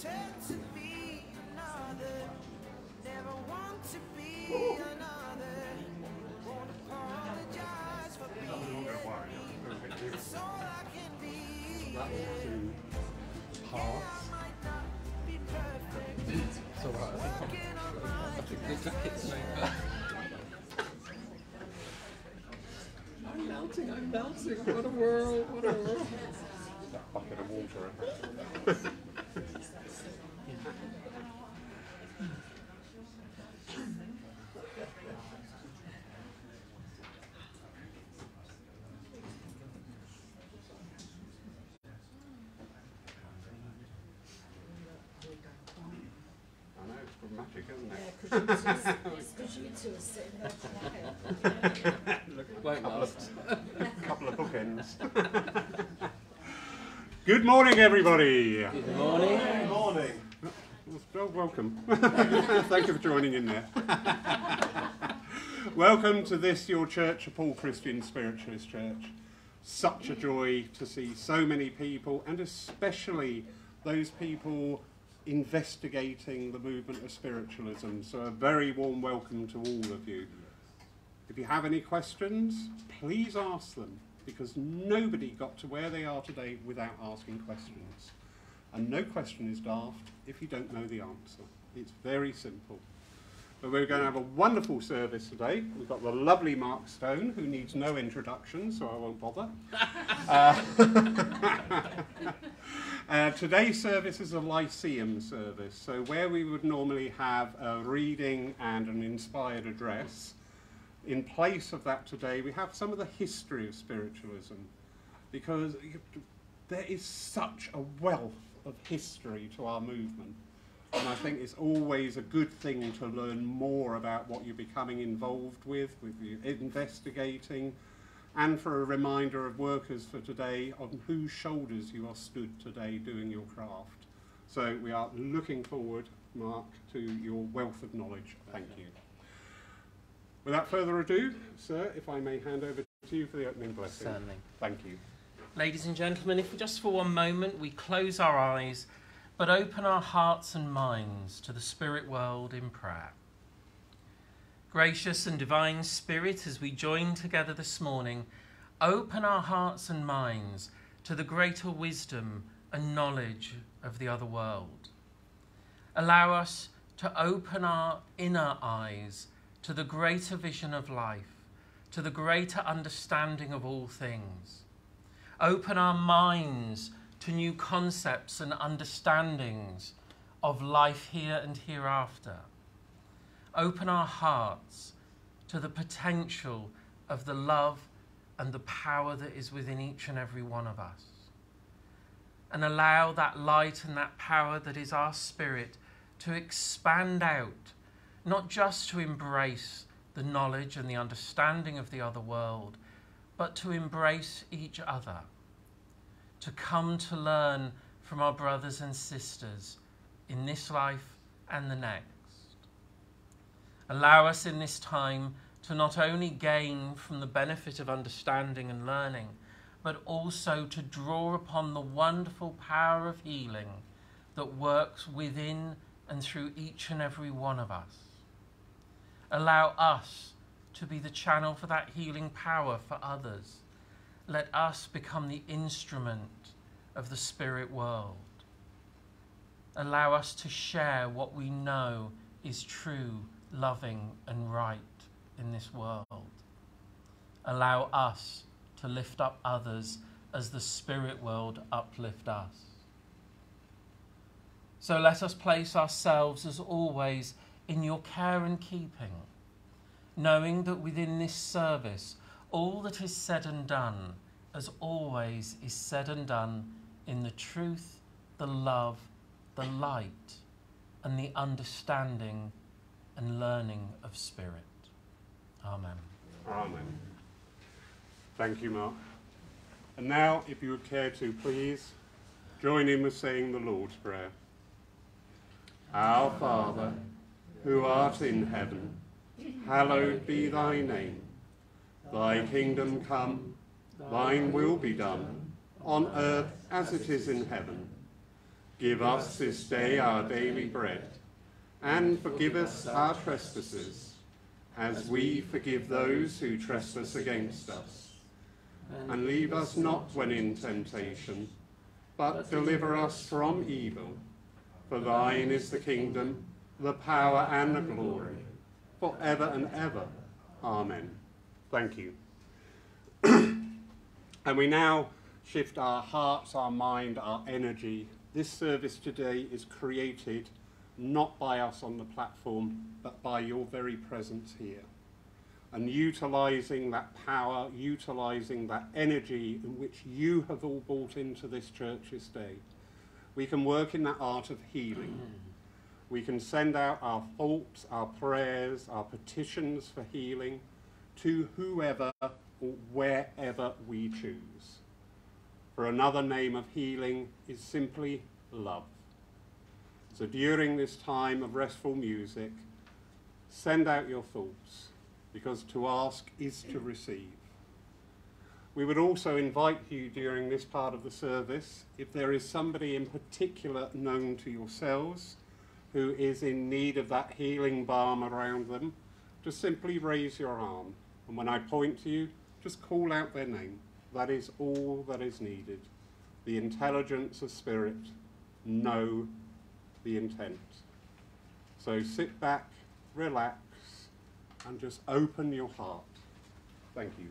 pretend to be another. Never want to be another. Won't apologize for being me. It's all I can be. Hearts. I might not be perfect. It's alright. Working on my I think the jacket's so bad. I'm melting, what a world, what a world. That bucket of water. I know, it's dramatic, isn't it? Because you two are sitting there quiet. Won't last. Couple of bookends. Good morning, everybody. Good morning. Good morning. Well, welcome. Thank you for joining in there. Welcome to this, your church, a Paul Christian Spiritualist Church. Such a joy to see so many people, and especially those people investigating the movement of spiritualism. So a very warm welcome to all of you. If you have any questions, please ask them, because nobody got to where they are today without asking questions. And no question is daft if you don't know the answer. It's very simple. But we're going to have a wonderful service today. We've got the lovely Mark Stone, who needs no introduction, so I won't bother. Today's service is a Lyceum service, so where we would normally have a reading and an inspired address, in place of that today we have some of the history of spiritualism, because there is such a wealth of history to our movement. And I think it's always a good thing to learn more about what you're becoming involved with you investigating, and for a reminder of workers for today on whose shoulders you are stood today doing your craft. So we are looking forward, Mark, to your wealth of knowledge. Thank you. Without further ado, sir, if I may hand over to you for the opening blessing. Certainly. Thank you. Ladies and gentlemen, if just for one moment we close our eyes but open our hearts and minds to the spirit world in prayer. Gracious and divine Spirit, as we join together this morning, open our hearts and minds to the greater wisdom and knowledge of the other world. Allow us to open our inner eyes to the greater vision of life, to the greater understanding of all things. Open our minds to new concepts and understandings of life here and hereafter. Open our hearts to the potential of the love and the power that is within each and every one of us. And allow that light and that power that is our spirit to expand out, not just to embrace the knowledge and the understanding of the other world, but to embrace each other, to come to learn from our brothers and sisters in this life and the next. Allow us in this time to not only gain from the benefit of understanding and learning, but also to draw upon the wonderful power of healing that works within and through each and every one of us. Allow us to be the channel for that healing power for others. Let us become the instrument of the spirit world. Allow us to share what we know is true, loving and right in this world. Allow us to lift up others as the spirit world uplift us. So let us place ourselves as always in your care and keeping, knowing that within this service all that is said and done, as always, is said and done in the truth, the love, the light, and the understanding and learning of spirit. Amen. Amen. Thank you, Mark. And now, if you would care to, please join in with saying the Lord's Prayer. Our Father, who art in heaven, hallowed be thy name. Thy kingdom come, thine will be done, on earth as it is in heaven. Give us this day our daily bread, and forgive us our trespasses, as we forgive those who trespass against us. And lead us not when in temptation, but deliver us from evil. For thine is the kingdom, the power and the glory, forever and ever. Amen. Thank you. And we now shift our hearts, our mind, our energy. This service today is created not by us on the platform, but by your very presence here. And utilising that power, utilising that energy in which you have all brought into this church this day, we can work in that art of healing. We can send out our thoughts, our prayers, our petitions for healing to whoever or wherever we choose. For another name of healing is simply love. So during this time of restful music, send out your thoughts, because to ask is to receive. We would also invite you during this part of the service, if there is somebody in particular known to yourselves who is in need of that healing balm around them, to simply raise your arm. And when I point to you, just call out their name. That is all that is needed. The intelligence of spirit, know the intent. So sit back, relax, and just open your heart. Thank you.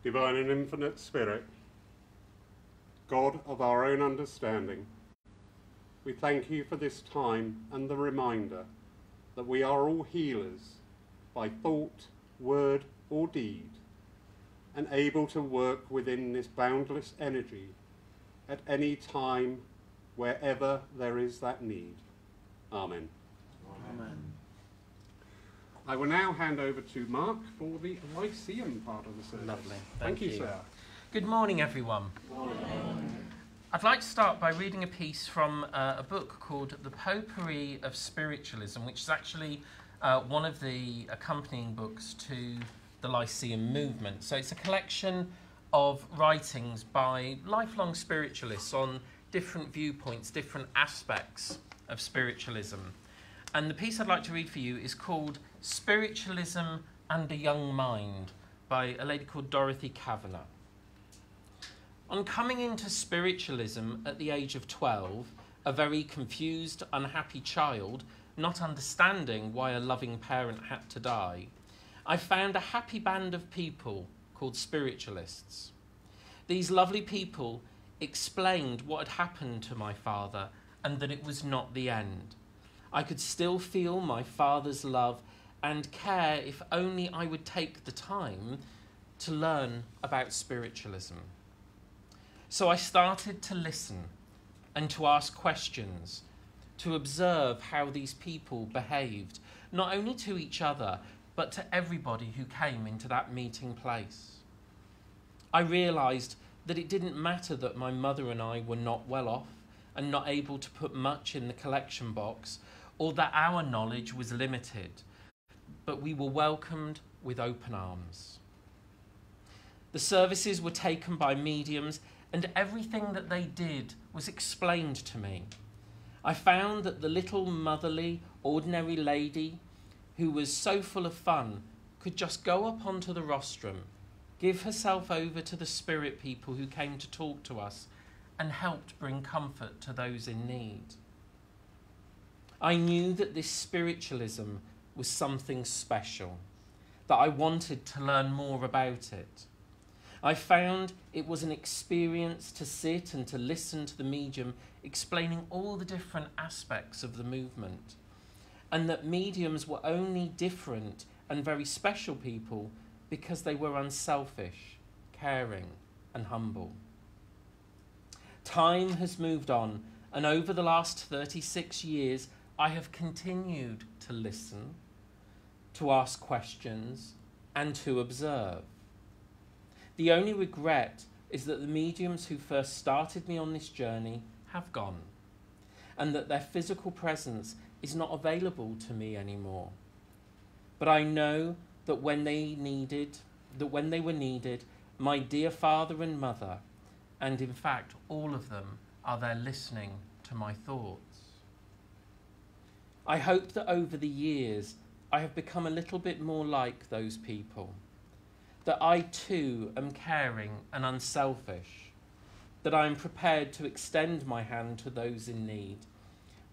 Divine and infinite Spirit, God of our own understanding, we thank you for this time and the reminder that we are all healers by thought, word or deed, and able to work within this boundless energy at any time, wherever there is that need. Amen. Amen. I will now hand over to Mark for the Lyceum part of the service. Lovely. Thank you, sir. Good morning, everyone. I'd like to start by reading a piece from a book called The Potpourri of Spiritualism, which is actually one of the accompanying books to the Lyceum movement. So it's a collection of writings by lifelong spiritualists on different viewpoints, different aspects of spiritualism. And the piece I'd like to read for you is called Spiritualism and a Young Mind by a lady called Dorothy Kavanagh. On coming into spiritualism at the age of 12, a very confused, unhappy child, not understanding why a loving parent had to die, I found a happy band of people called spiritualists. These lovely people explained what had happened to my father and that it was not the end. I could still feel my father's love and care if only I would take the time to learn about spiritualism. So I started to listen and to ask questions, to observe how these people behaved, not only to each other, but to everybody who came into that meeting place. I realised that it didn't matter that my mother and I were not well off and not able to put much in the collection box, or that our knowledge was limited, but we were welcomed with open arms. The services were taken by mediums, and everything that they did was explained to me. I found that the little motherly, ordinary lady who was so full of fun could just go up onto the rostrum, give herself over to the spirit people who came to talk to us and helped bring comfort to those in need. I knew that this spiritualism was something special, that I wanted to learn more about it. I found it was an experience to sit and to listen to the medium explaining all the different aspects of the movement, and that mediums were only different and very special people because they were unselfish, caring, and humble. Time has moved on, and over the last 36 years, I have continued to listen, to ask questions, and to observe. The only regret is that the mediums who first started me on this journey have gone, and that their physical presence is not available to me anymore. But I know that when they were needed, my dear father and mother, and in fact all of them, are there listening to my thoughts. I hope that over the years I have become a little bit more like those people, that I too am caring and unselfish, that I am prepared to extend my hand to those in need,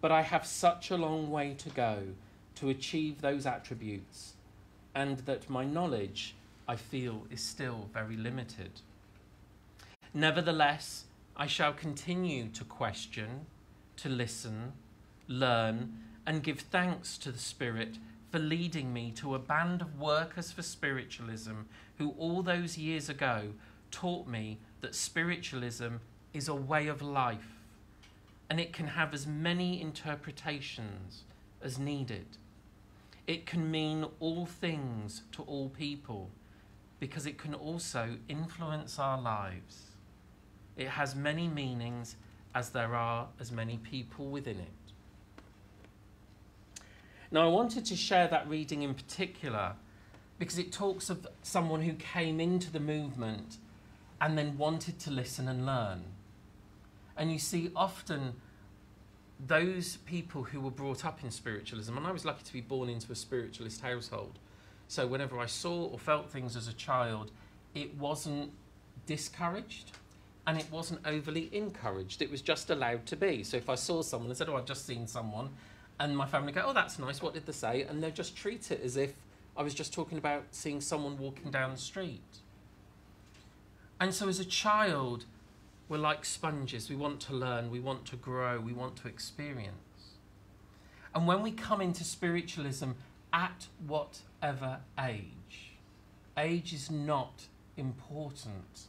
but I have such a long way to go to achieve those attributes, and that my knowledge, I feel, is still very limited. Nevertheless, I shall continue to question, to listen, learn, and give thanks to the Spirit for leading me to a band of workers for spiritualism who all those years ago taught me that spiritualism is a way of life, and it can have as many interpretations as needed. It can mean all things to all people, because it can also influence our lives. It has many meanings as there are as many people within it. Now, I wanted to share that reading in particular because it talks of someone who came into the movement and then wanted to listen and learn. And you see often those people who were brought up in spiritualism, and I was lucky to be born into a spiritualist household, so whenever I saw or felt things as a child, it wasn't discouraged and it wasn't overly encouraged. It was just allowed to be. So if I saw someone and said, oh, I've just seen someone, and my family go, oh, that's nice, what did they say? And they'll just treat it as if I was just talking about seeing someone walking down the street. And so as a child, we're like sponges. We want to learn, we want to grow, we want to experience. And when we come into spiritualism at whatever age is not important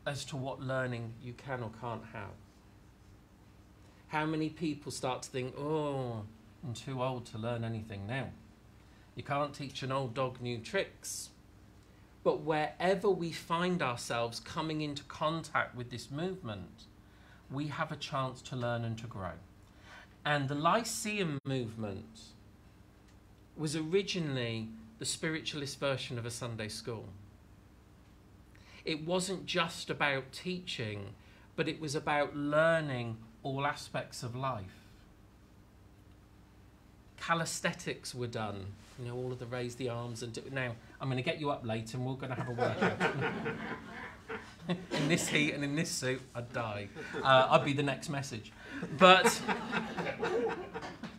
as to what learning you can or can't have. How many people start to think, oh, I'm too old to learn anything now. You can't teach an old dog new tricks. But wherever we find ourselves coming into contact with this movement, we have a chance to learn and to grow. And the Lyceum movement was originally the spiritualist version of a Sunday school. It wasn't just about teaching, but it was about learning all aspects of life. Calisthenics were done, you know, all of the raise the arms and do. Now, I'm going to get you up later and we're going to have a workout. In this heat and in this suit, I'd die. I'd be the next message. But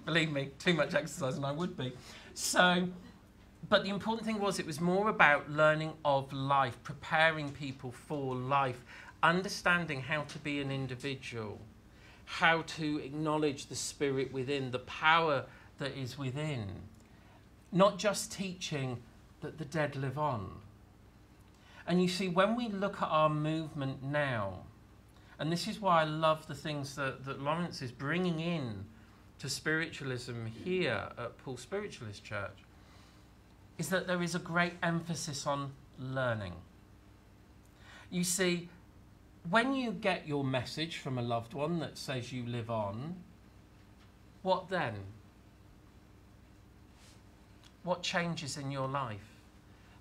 believe me, too much exercise and I would be. So, but the important thing was it was more about learning of life, preparing people for life, understanding how to be an individual, how to acknowledge the spirit within, the power that is within. Not just teaching that the dead live on. And you see, when we look at our movement now, and this is why I love the things that Lawrence is bringing in to spiritualism here at Paul Spiritualist Church, is that there is a great emphasis on learning. You see, when you get your message from a loved one that says you live on, what then? What changes in your life?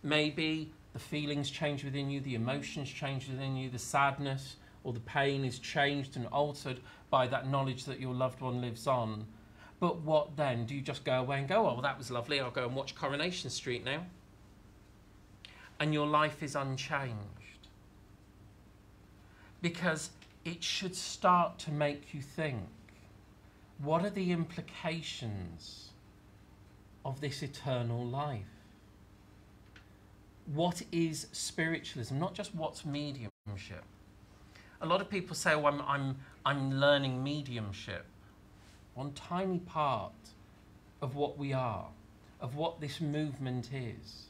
Maybe the feelings change within you, the emotions change within you, the sadness or the pain is changed and altered by that knowledge that your loved one lives on. But what then? Do you just go away and go, oh, well, that was lovely, I'll go and watch Coronation Street now? And your life is unchanged. Because it should start to make you think, what are the implications of this eternal life? What is spiritualism? Not just what's mediumship. A lot of people say, oh, I'm learning mediumship. One tiny part of what we are, of what this movement is.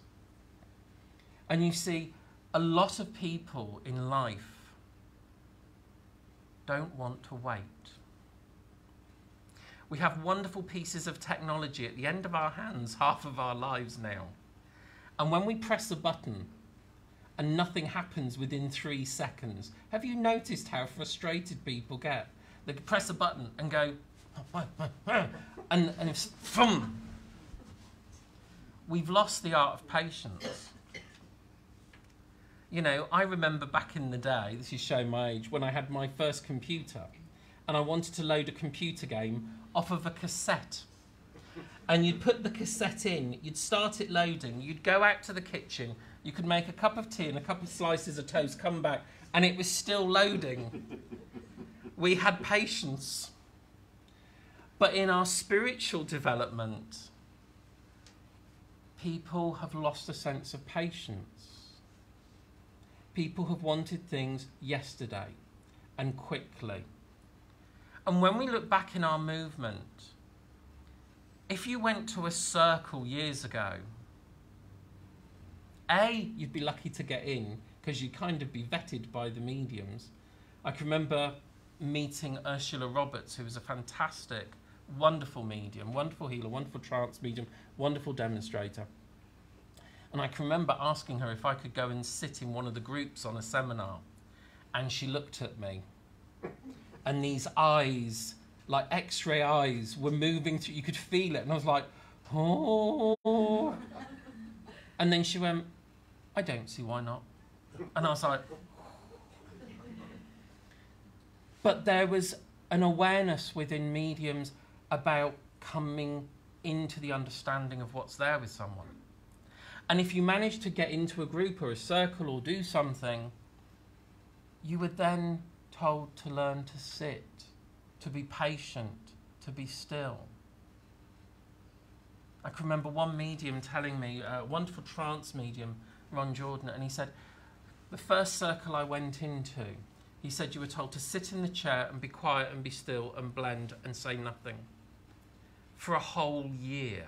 And you see, a lot of people in life don't want to wait. We have wonderful pieces of technology at the end of our hands, half of our lives now. And when we press a button and nothing happens within 3 seconds, have you noticed how frustrated people get? They press a button and go, and it's thumb. We've lost the art of patience. You know, I remember back in the day, this is showing my age, when I had my first computer and I wanted to load a computer game off of a cassette. And you'd put the cassette in, you'd start it loading, you'd go out to the kitchen, you could make a cup of tea and a couple of slices of toast, come back, and it was still loading. We had patience. But in our spiritual development, people have lost a sense of patience. People have wanted things yesterday and quickly. And when we look back in our movement, if you went to a circle years ago, you'd be lucky to get in because you'd kind of be vetted by the mediums. I can remember meeting Ursula Roberts, who was a fantastic, wonderful medium, wonderful healer, wonderful trance medium, wonderful demonstrator. And I can remember asking her if I could go and sit in one of the groups on a seminar. And she looked at me. And these eyes, like X-ray eyes, were moving through. You could feel it. And I was like, oh. And then she went, I don't see why not. And I was like, but there was an awareness within mediums about coming into the understanding of what's there with someone. And if you managed to get into a group or a circle or do something, you were then told to learn to sit, to be patient, to be still. I can remember one medium telling me, a wonderful trance medium, Ron Jordan, and he said, the first circle I went into, he said you were told to sit in the chair and be quiet and be still and blend and say nothing for a whole year.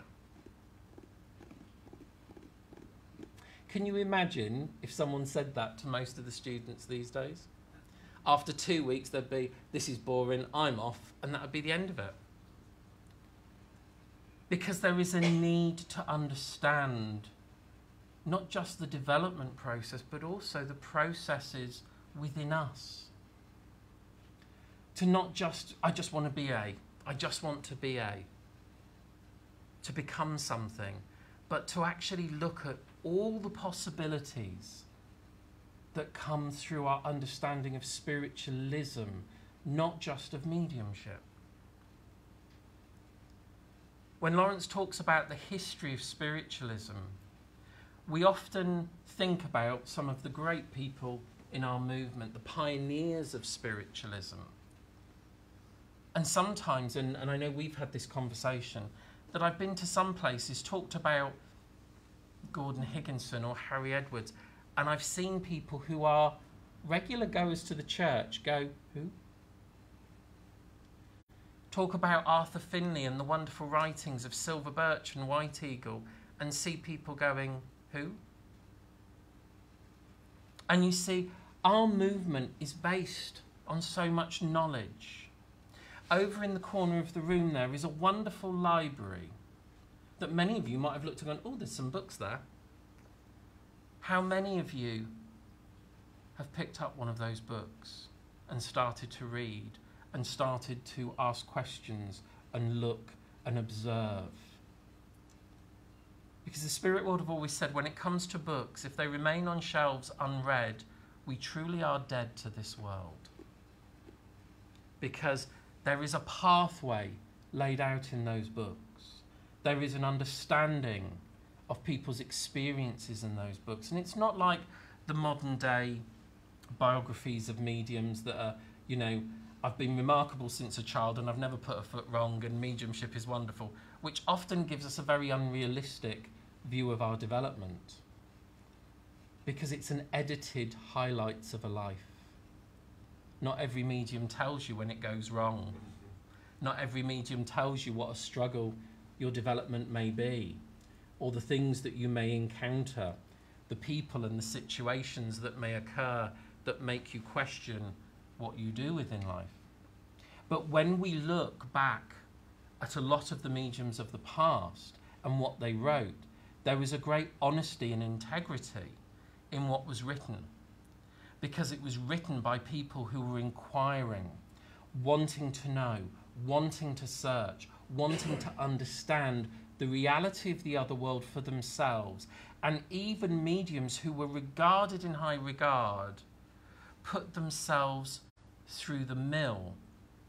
Can you imagine if someone said that to most of the students these days? After 2 weeks, they'd be, this is boring, I'm off, and that would be the end of it. Because there is a need to understand not just the development process, but also the processes within us. To not just, I just want to be A, I just want to be A, to become something, but to actually look at all the possibilities that come through our understanding of spiritualism, not just of mediumship. When Lawrence talks about the history of spiritualism, we often think about some of the great people in our movement, the pioneers of spiritualism. And sometimes, and I know we've had this conversation, that I've been to some places, talked about Gordon Higginson or Harry Edwards, and I've seen people who are regular goers to the church go, who? Talk about Arthur Finlay and the wonderful writings of Silver Birch and White Eagle, and see people going, who? And you see, our movement is based on so much knowledge. Over in the corner of the room there is a wonderful library that many of you might have looked and gone, oh, there's some books there. How many of you have picked up one of those books and started to read and started to ask questions and look and observe? Because the spirit world have always said, when it comes to books, if they remain on shelves unread, we truly are dead to this world. Because there is a pathway laid out in those books. There is an understanding of people's experiences in those books. And it's not like the modern day biographies of mediums that are, you know, I've been remarkable since a child and I've never put a foot wrong and mediumship is wonderful, which often gives us a very unrealistic view of our development. Because it's an edited highlights of a life. Not every medium tells you when it goes wrong. Not every medium tells you what a struggle your development may be, or the things that you may encounter, the people and the situations that may occur that make you question what you do within life. But when we look back at a lot of the mediums of the past and what they wrote, there was a great honesty and integrity in what was written, because it was written by people who were inquiring, wanting to know, wanting to search, wanting to understand the reality of the other world for themselves. And even mediums who were regarded in high regard put themselves through the mill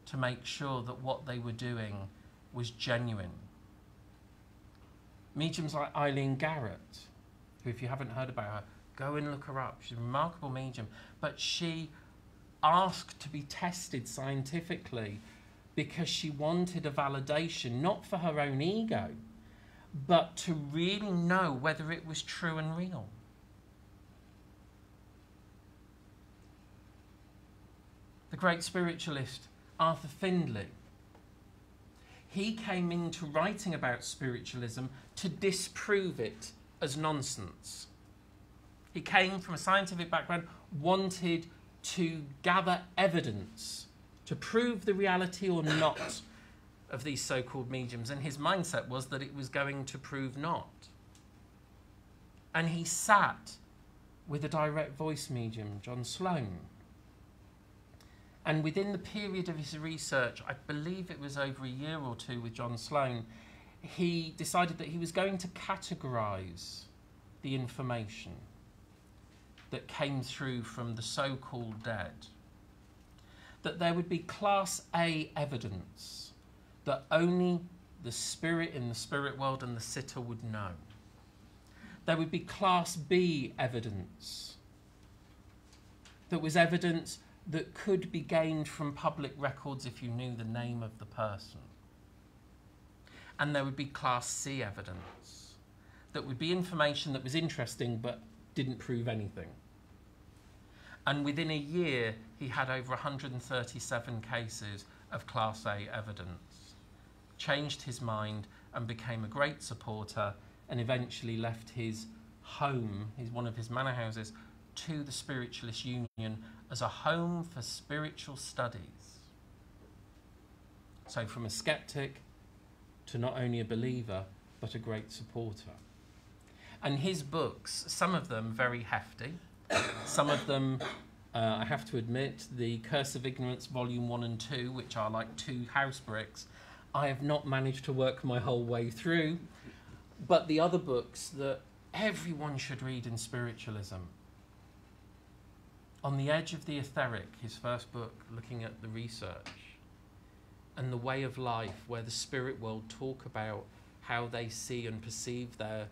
to make sure that what they were doing was genuine. Mediums like Eileen Garrett, who, if you haven't heard about her, go and look her up. She's a remarkable medium. But she asked to be tested scientifically because she wanted a validation, not for her own ego, but to really know whether it was true and real. The great spiritualist Arthur Findlay, he came into writing about spiritualism to disprove it as nonsense. He came from a scientific background, wanted to gather evidence to prove the reality or not of these so-called mediums, and his mindset was that it was going to prove not. And he sat with a direct voice medium, John Sloan. And within the period of his research, I believe it was over a year or two with John Sloan, he decided that he was going to categorise the information that came through from the so-called dead. That there would be Class A evidence that only the spirit in the spirit world and the sitter would know. There would be Class B evidence that was evidence that could be gained from public records if you knew the name of the person. And there would be Class C evidence that would be information that was interesting but didn't prove anything. And within a year, he had over 137 cases of Class A evidence, changed his mind and became a great supporter, and eventually left his home, one of his manor houses, to the Spiritualist Union as a home for spiritual studies. So from a skeptic to not only a believer, but a great supporter. And his books, some of them very hefty, some of them, I have to admit, The Curse of Ignorance Volume 1 and 2, which are like 2 house bricks, I have not managed to work my whole way through. But the other books that everyone should read in spiritualism, On the Edge of the Etheric, his first book, looking at the research, and The Way of Life, where the spirit world talk about how they see and perceive their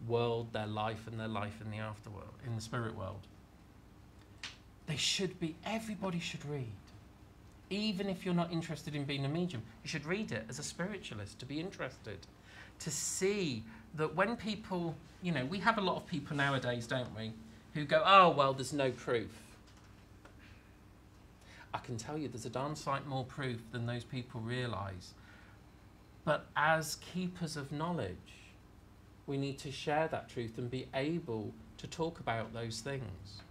world, their life, and their life in the afterworld, in the spirit world. They should be, everybody should read. Even if you're not interested in being a medium, you should read it as a spiritualist, to be interested, to see that when people, you know, we have a lot of people nowadays, don't we, who go, oh, well, there's no proof. I can tell you there's a darn sight more proof than those people realise. But as keepers of knowledge, we need to share that truth and be able to talk about those things.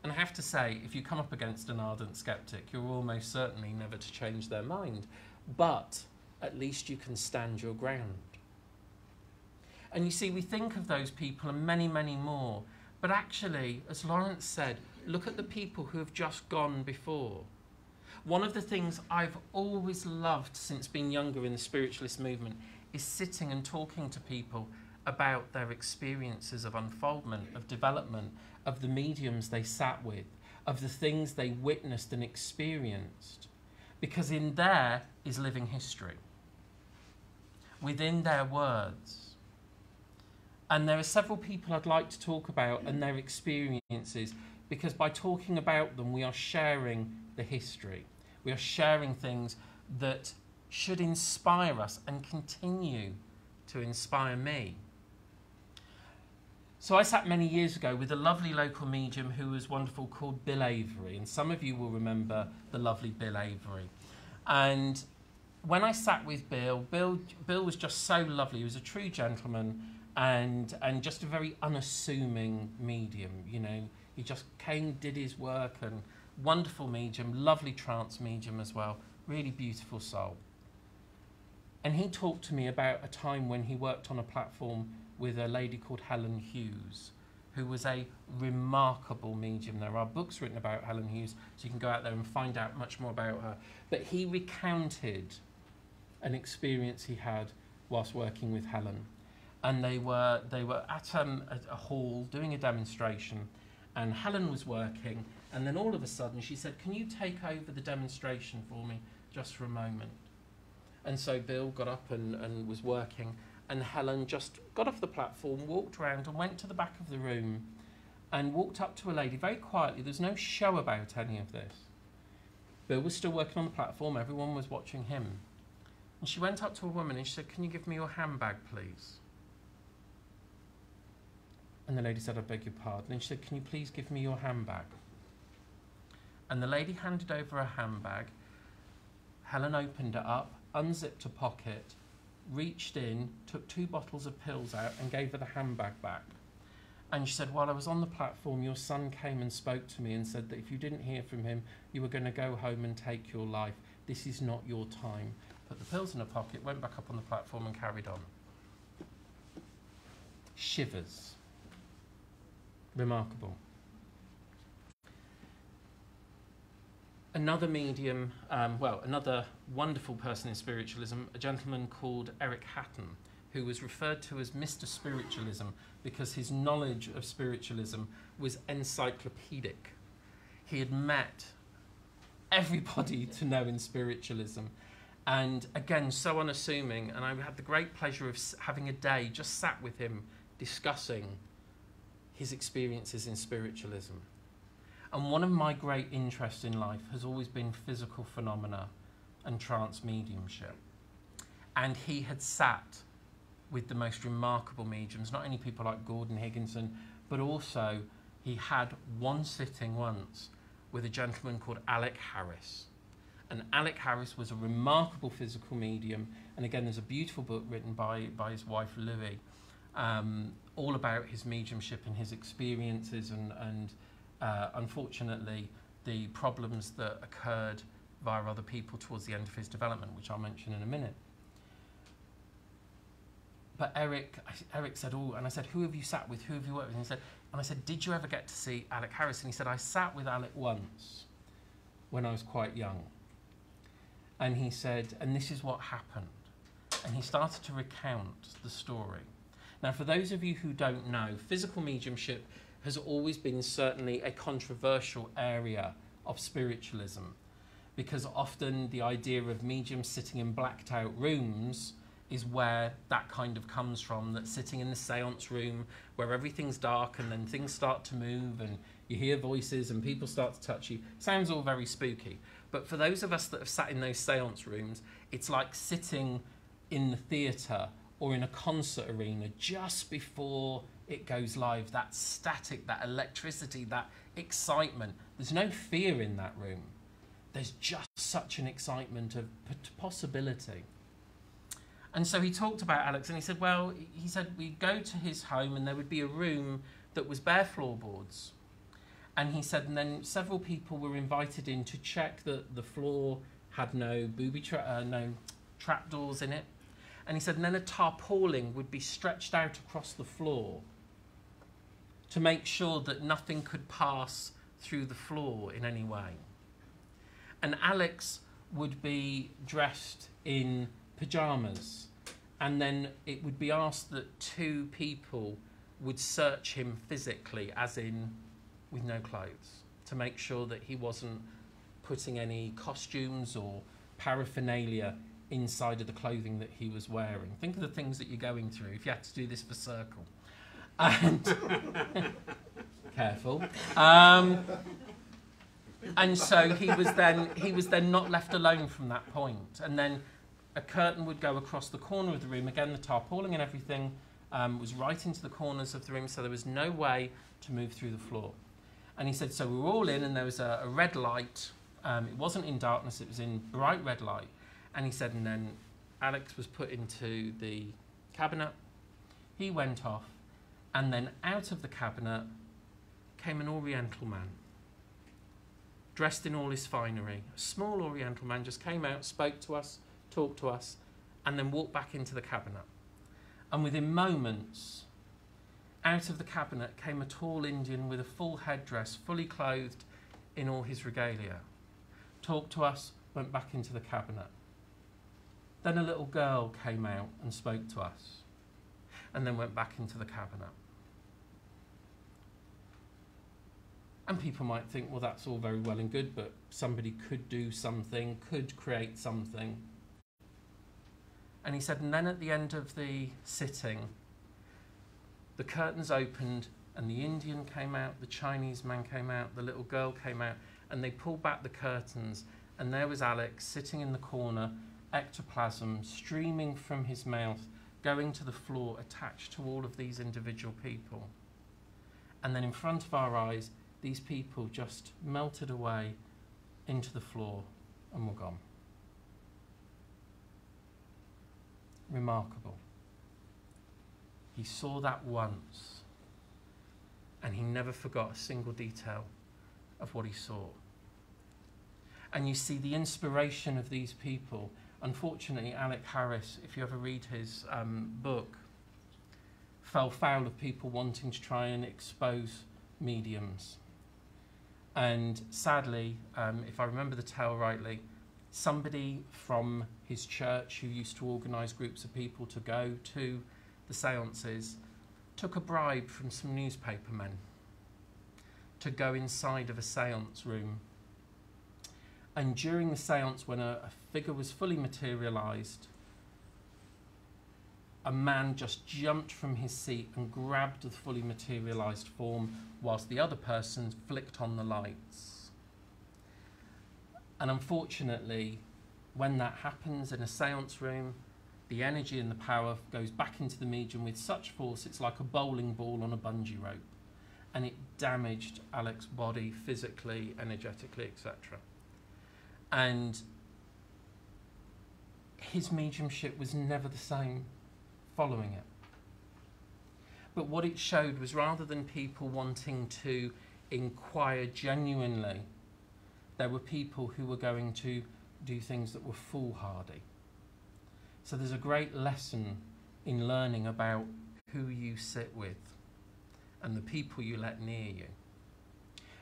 And I have to say, if you come up against an ardent skeptic, you're almost certainly never to change their mind. But at least you can stand your ground. And you see, we think of those people and many, many more. But actually, as Lawrence said, look at the people who have just gone before. One of the things I've always loved since being younger in the spiritualist movement is sitting and talking to people about their experiences of unfoldment, of development, of the mediums they sat with, of the things they witnessed and experienced. Because in there is living history. Within their words. And there are several people I'd like to talk about and their experiences, because by talking about them, we are sharing the history. We are sharing things that should inspire us and continue to inspire me. So I sat many years ago with a lovely local medium who was wonderful, called Bill Avery, and some of you will remember the lovely Bill Avery. And when I sat with Bill was just so lovely. He was a true gentleman and just a very unassuming medium, you know. He just came, did his work, and wonderful medium, lovely trance medium as well, really beautiful soul. And he talked to me about a time when he worked on a platform with a lady called Helen Hughes, who was a remarkable medium. There are books written about Helen Hughes, so you can go out there and find out much more about her. But he recounted an experience he had whilst working with Helen. And they were at a hall doing a demonstration, and Helen was working, and then all of a sudden she said, can you take over the demonstration for me just for a moment? And so Bill got up and was working, and Helen just got off the platform, walked around and went to the back of the room and walked up to a lady very quietly. There's no show about any of this. Bill was still working on the platform, everyone was watching him. And she went up to a woman and she said, can you give me your handbag, please? And the lady said, I beg your pardon. And she said, can you please give me your handbag? And the lady handed over a handbag. Helen opened it up, unzipped a pocket, reached in, took 2 bottles of pills out and gave her the handbag back. And she said, while I was on the platform, your son came and spoke to me and said that if you didn't hear from him, you were going to go home and take your life. This is not your time. Put the pills in her pocket, went back up on the platform and carried on. Shivers. Remarkable. Another medium, another wonderful person in spiritualism, a gentleman called Eric Hatton, who was referred to as Mr. Spiritualism because his knowledge of spiritualism was encyclopedic. He had met everybody to know in spiritualism, and again, so unassuming, and I had the great pleasure of having a day just sat with him discussing his experiences in spiritualism. And one of my great interests in life has always been physical phenomena and trance mediumship. And he had sat with the most remarkable mediums, not only people like Gordon Higginson, but also he had one sitting once with a gentleman called Alec Harris. And Alec Harris was a remarkable physical medium. And again, there's a beautiful book written by his wife, Louie, all about his mediumship and his experiences and unfortunately, the problems that occurred via other people towards the end of his development, which I'll mention in a minute. But Eric said, oh, and I said, who have you sat with? Who have you worked with? And he said, and I said, did you ever get to see Alec Harris? And he said, I sat with Alec once when I was quite young. And he said, and this is what happened. And he started to recount the story. Now, for those of you who don't know, physical mediumship has always been certainly a controversial area of spiritualism, because often the idea of mediums sitting in blacked out rooms is where that kind of comes from, that sitting in the seance room where everything's dark and then things start to move and you hear voices and people start to touch you. Sounds all very spooky. But for those of us that have sat in those seance rooms, it's like sitting in the theatre or in a concert arena just before it goes live. That static, that electricity, that excitement. There's no fear in that room. There's just such an excitement of possibility. And so he talked about Alex, and he said, well, he said we'd go to his home and there would be a room that was bare floorboards. And he said, and then several people were invited in to check that the floor had no no trapdoors in it. And he said, and then a tarpaulin would be stretched out across the floor to make sure that nothing could pass through the floor in any way. And Alex would be dressed in pyjamas, and then it would be asked that 2 people would search him physically, as in with no clothes, to make sure that he wasn't putting any costumes or paraphernalia inside of the clothing that he was wearing. Think of the things that you're going through if you had to do this for Circle. And careful. And so he was then not left alone from that point. And then a curtain would go across the corner of the room. Again, the tarpaulin and everything was right into the corners of the room, so there was no way to move through the floor. And he said, so we were all in, and there was a red light. It wasn't in darkness, it was in bright red light. And he said, and then Alex was put into the cabinet. He went off, and then out of the cabinet came an Oriental man, dressed in all his finery. A small Oriental man just came out, spoke to us, talked to us, and then walked back into the cabinet. And within moments, out of the cabinet came a tall Indian with a full headdress, fully clothed in all his regalia. Talked to us, went back into the cabinet. Then a little girl came out and spoke to us, and then went back into the cabinet. And people might think, well, that's all very well and good, but somebody could do something, could create something. And he said, and then at the end of the sitting, the curtains opened and the Indian came out, the Chinese man came out, the little girl came out, and they pulled back the curtains, and there was Alex sitting in the corner, ectoplasm streaming from his mouth, going to the floor, attached to all of these individual people. And then in front of our eyes, these people just melted away into the floor and were gone. Remarkable. He saw that once, and he never forgot a single detail of what he saw. And you see the inspiration of these people. Unfortunately, Alec Harris, if you ever read his book, fell foul of people wanting to try and expose mediums. And sadly, if I remember the tale rightly, somebody from his church who used to organise groups of people to go to the seances took a bribe from some newspaper men to go inside of a seance room. And during the seance, when a figure was fully materialised, a man just jumped from his seat and grabbed the fully materialised form whilst the other person flicked on the lights. And unfortunately, when that happens in a seance room, the energy and the power goes back into the medium with such force, it's like a bowling ball on a bungee rope. And it damaged Alec's body physically, energetically, etc. And his mediumship was never the same following it. But what it showed was, rather than people wanting to inquire genuinely, there were people who were going to do things that were foolhardy. So there's a great lesson in learning about who you sit with and the people you let near you.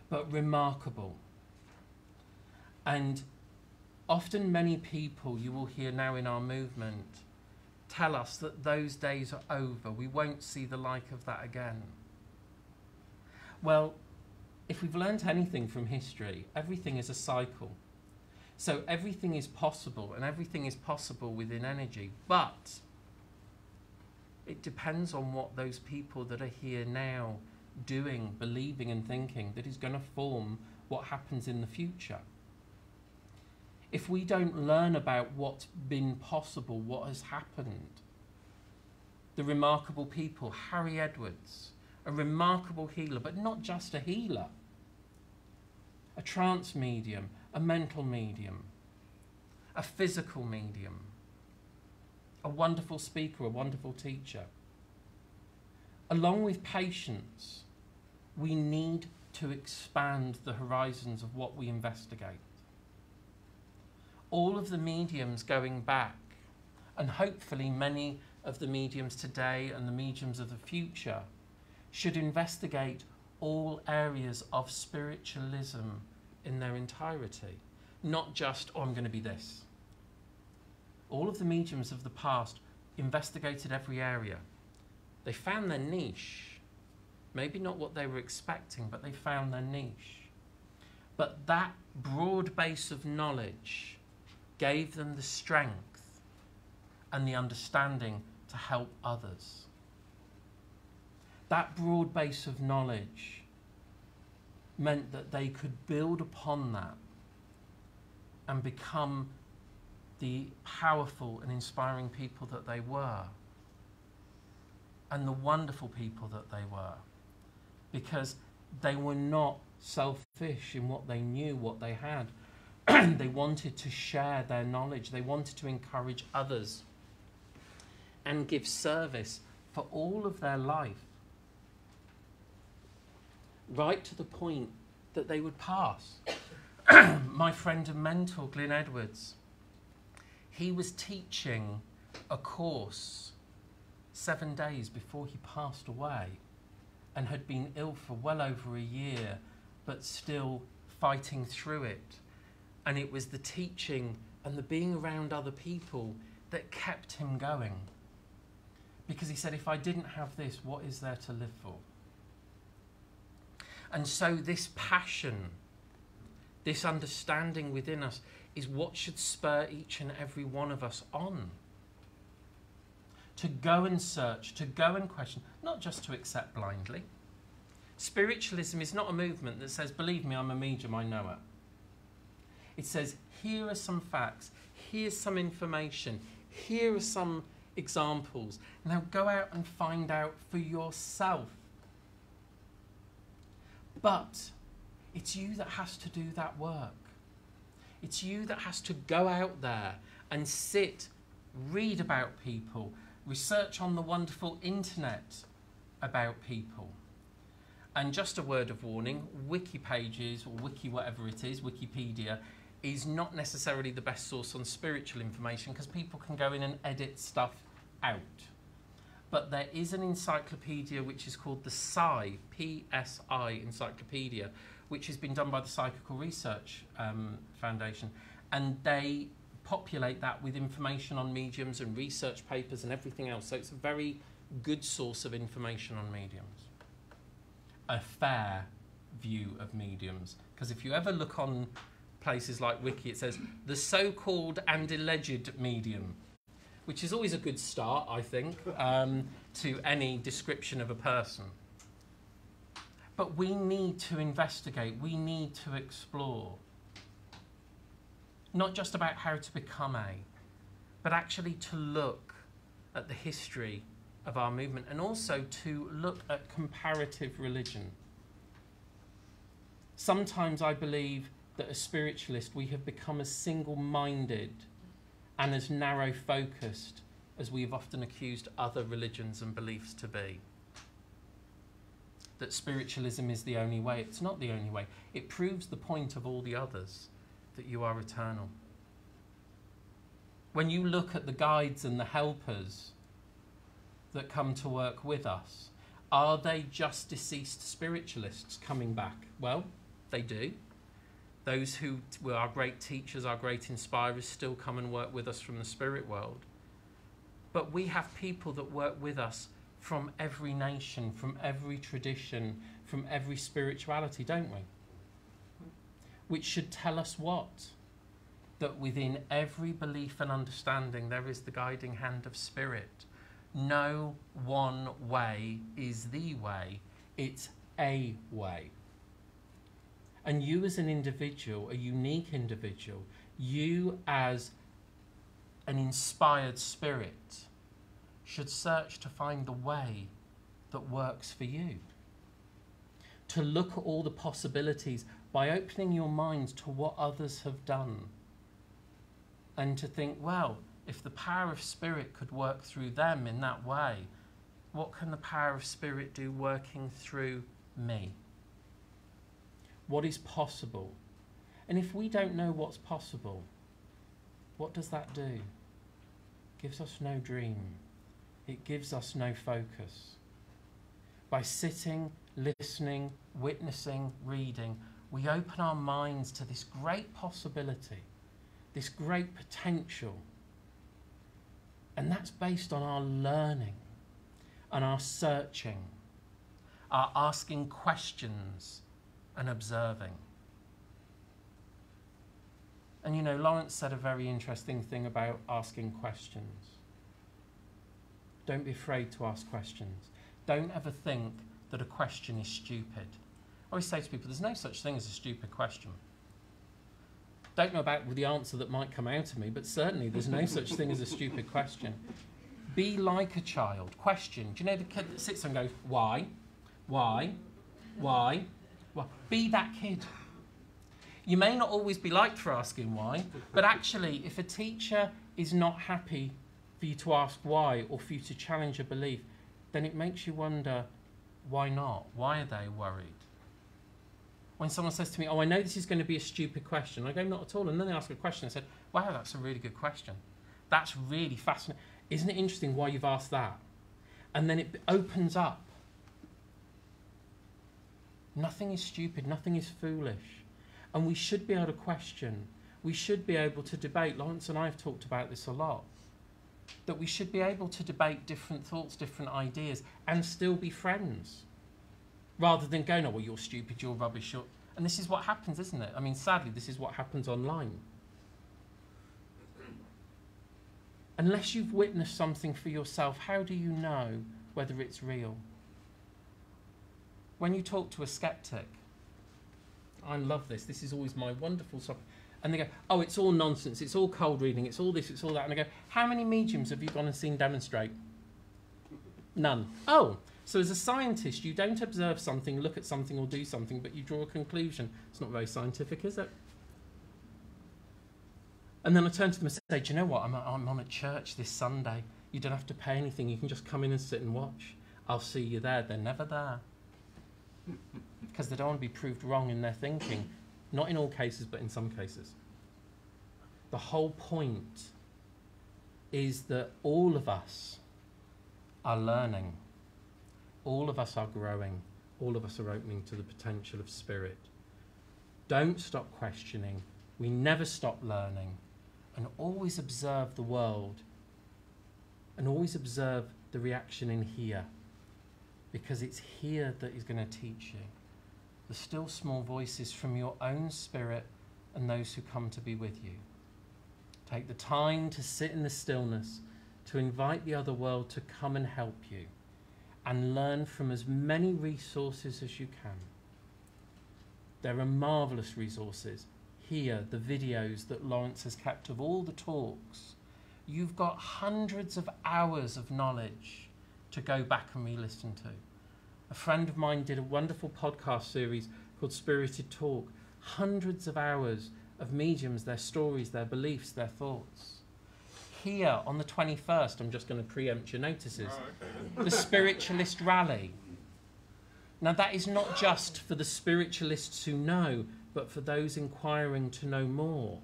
But remarkable. And often many people you will hear now in our movement tell us that those days are over. We won't see the like of that again. Well, if we've learnt anything from history, everything is a cycle. So everything is possible, and everything is possible within energy. But it depends on what those people that are here now doing, believing and thinking that is going to form what happens in the future. If we don't learn about what's been possible, what has happened, the remarkable people, Harry Edwards, a remarkable healer, but not just a healer, a trance medium, a mental medium, a physical medium, a wonderful speaker, a wonderful teacher. Along with patience, we need to expand the horizons of what we investigate. All of the mediums going back, and hopefully many of the mediums today and the mediums of the future, should investigate all areas of spiritualism in their entirety, not just, oh, I'm going to be this. All of the mediums of the past investigated every area. They found their niche. Maybe not what they were expecting, but they found their niche. But that broad base of knowledge gave them the strength and the understanding to help others. That broad base of knowledge meant that they could build upon that and become the powerful and inspiring people that they were, and the wonderful people that they were, because they were not selfish in what they knew, what they had. They wanted to share their knowledge. They wanted to encourage others and give service for all of their life, right to the point that they would pass. My friend and mentor, Glyn Edwards, he was teaching a course 7 days before he passed away and had been ill for well over a year, but still fighting through it. And it was the teaching and the being around other people that kept him going. Because he said, if I didn't have this, what is there to live for? And so this passion, this understanding within us is what should spur each and every one of us on. To go and search, to go and question, not just to accept blindly. Spiritualism is not a movement that says, believe me, I'm a medium, I know it. It says, here are some facts, here's some information, here are some examples. Now go out and find out for yourself. But it's you that has to do that work. It's you that has to go out there and sit, read about people, research on the wonderful internet about people. And just a word of warning, wiki pages, or wiki whatever it is, Wikipedia, is not necessarily the best source on spiritual information because people can go in and edit stuff out. But there is an encyclopedia which is called the PSI, P-S-I Encyclopedia, which has been done by the Psychical Research Foundation. And they populate that with information on mediums and research papers and everything else. So it's a very good source of information on mediums. A fair view of mediums. Because if you ever look on places like Wiki, it says, the so-called and alleged medium, which is always a good start, I think, to any description of a person. But we need to investigate, we need to explore. Not just about how to become a, but actually to look at the history of our movement and also to look at comparative religion. Sometimes I believe that as spiritualists we have become as single-minded and as narrow-focused as we have often accused other religions and beliefs to be. That spiritualism is the only way. It's not the only way. It proves the point of all the others, that you are eternal. When you look at the guides and the helpers that come to work with us? Are they just deceased spiritualists coming back? Well, they do. Those who were our great teachers, our great inspirers, still come and work with us from the spirit world. But we have people that work with us from every nation, from every tradition, from every spirituality, don't we? Which should tell us what? That within every belief and understanding there is the guiding hand of spirit. No one way is the way, it's a way. And you as an individual, a unique individual, you as an inspired spirit should search to find the way that works for you. To look at all the possibilities by opening your mind to what others have done. And to think, well, if the power of spirit could work through them in that way, what can the power of spirit do working through me? What is possible? And if we don't know what's possible, what does that do? It gives us no dream. It gives us no focus. By sitting, listening, witnessing, reading, we open our minds to this great possibility, this great potential. And that's based on our learning and our searching, our asking questions and observing. And you know, Lawrence said a very interesting thing about asking questions. Don't be afraid to ask questions. Don't ever think that a question is stupid. I always say to people, there's no such thing as a stupid question. Don't know about the answer that might come out of me, but certainly there's no such thing as a stupid question. Be like a child. Question. Do you know the kid that sits and goes, why? Why? Why? Well, be that kid. You may not always be liked for asking why, but actually, if a teacher is not happy for you to ask why or for you to challenge a belief, then it makes you wonder, why not? Why are they worried? When someone says to me, oh, I know this is going to be a stupid question, I go, not at all. And then they ask a question and said, wow, that's a really good question. That's really fascinating. Isn't it interesting why you've asked that? And then it opens up. Nothing is stupid, nothing is foolish. And we should be able to question. We should be able to debate. Lawrence and I have talked about this a lot. That we should be able to debate different thoughts, different ideas, and still be friends. Rather than going, oh, well, you're stupid, you're rubbish. And this is what happens, isn't it? I mean, sadly, this is what happens online. Unless you've witnessed something for yourself, how do you know whether it's real? When you talk to a skeptic, I love this, this is always my wonderful stuff, and they go, oh, it's all nonsense, it's all cold reading, it's all this, it's all that. And I go, how many mediums have you gone and seen demonstrate? None. Oh, so as a scientist, you don't observe something, look at something or do something, but you draw a conclusion. It's not very scientific, is it? And then I turn to them and say, do you know what, I'm on at church this Sunday. You don't have to pay anything, you can just come in and sit and watch. I'll see you there. They're never there. Because they don't want to be proved wrong in their thinking. Not in all cases, but in some cases. The whole point is that all of us are learning. All of us are growing. All of us are opening to the potential of spirit. Don't stop questioning. We never stop learning. And always observe the world. And always observe the reaction in here. Because it's here that is going to teach you. The still small voices from your own spirit and those who come to be with you. Take the time to sit in the stillness, to invite the other world to come and help you, and learn from as many resources as you can. There are marvellous resources. Here, the videos that Lawrence has kept of all the talks. You've got hundreds of hours of knowledge to go back and re-listen to. A friend of mine did a wonderful podcast series called Spirited Talk. Hundreds of hours of mediums, their stories, their beliefs, their thoughts. Here on the 21st, I'm just going to preempt your notices, the Spiritualist Rally. Now that is not just for the spiritualists who know, but for those inquiring to know more.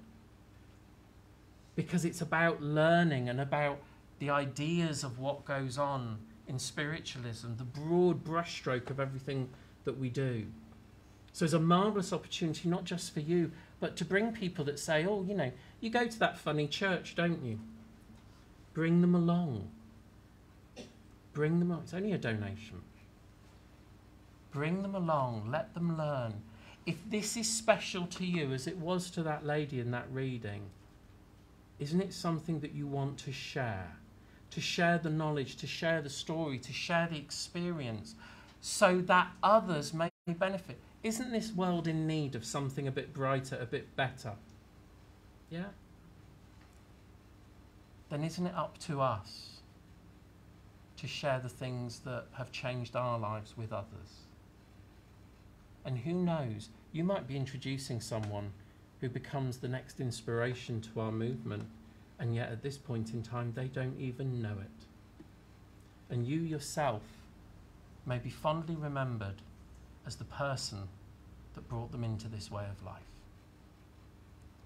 Because it's about learning and about the ideas of what goes on in spiritualism, the broad brushstroke of everything that we do. So it's a marvellous opportunity, not just for you, but to bring people that say, oh, you know, you go to that funny church, don't you? Bring them along. Bring them along. It's only a donation. Bring them along. Let them learn. If this is special to you, as it was to that lady in that reading, isn't it something that you want to share? To share the knowledge, to share the story, to share the experience, so that others may benefit. Isn't this world in need of something a bit brighter, a bit better? Yeah? Then isn't it up to us to share the things that have changed our lives with others? And who knows, you might be introducing someone who becomes the next inspiration to our movement, and yet at this point in time they don't even know it. And you yourself may be fondly remembered as the person that brought them into this way of life.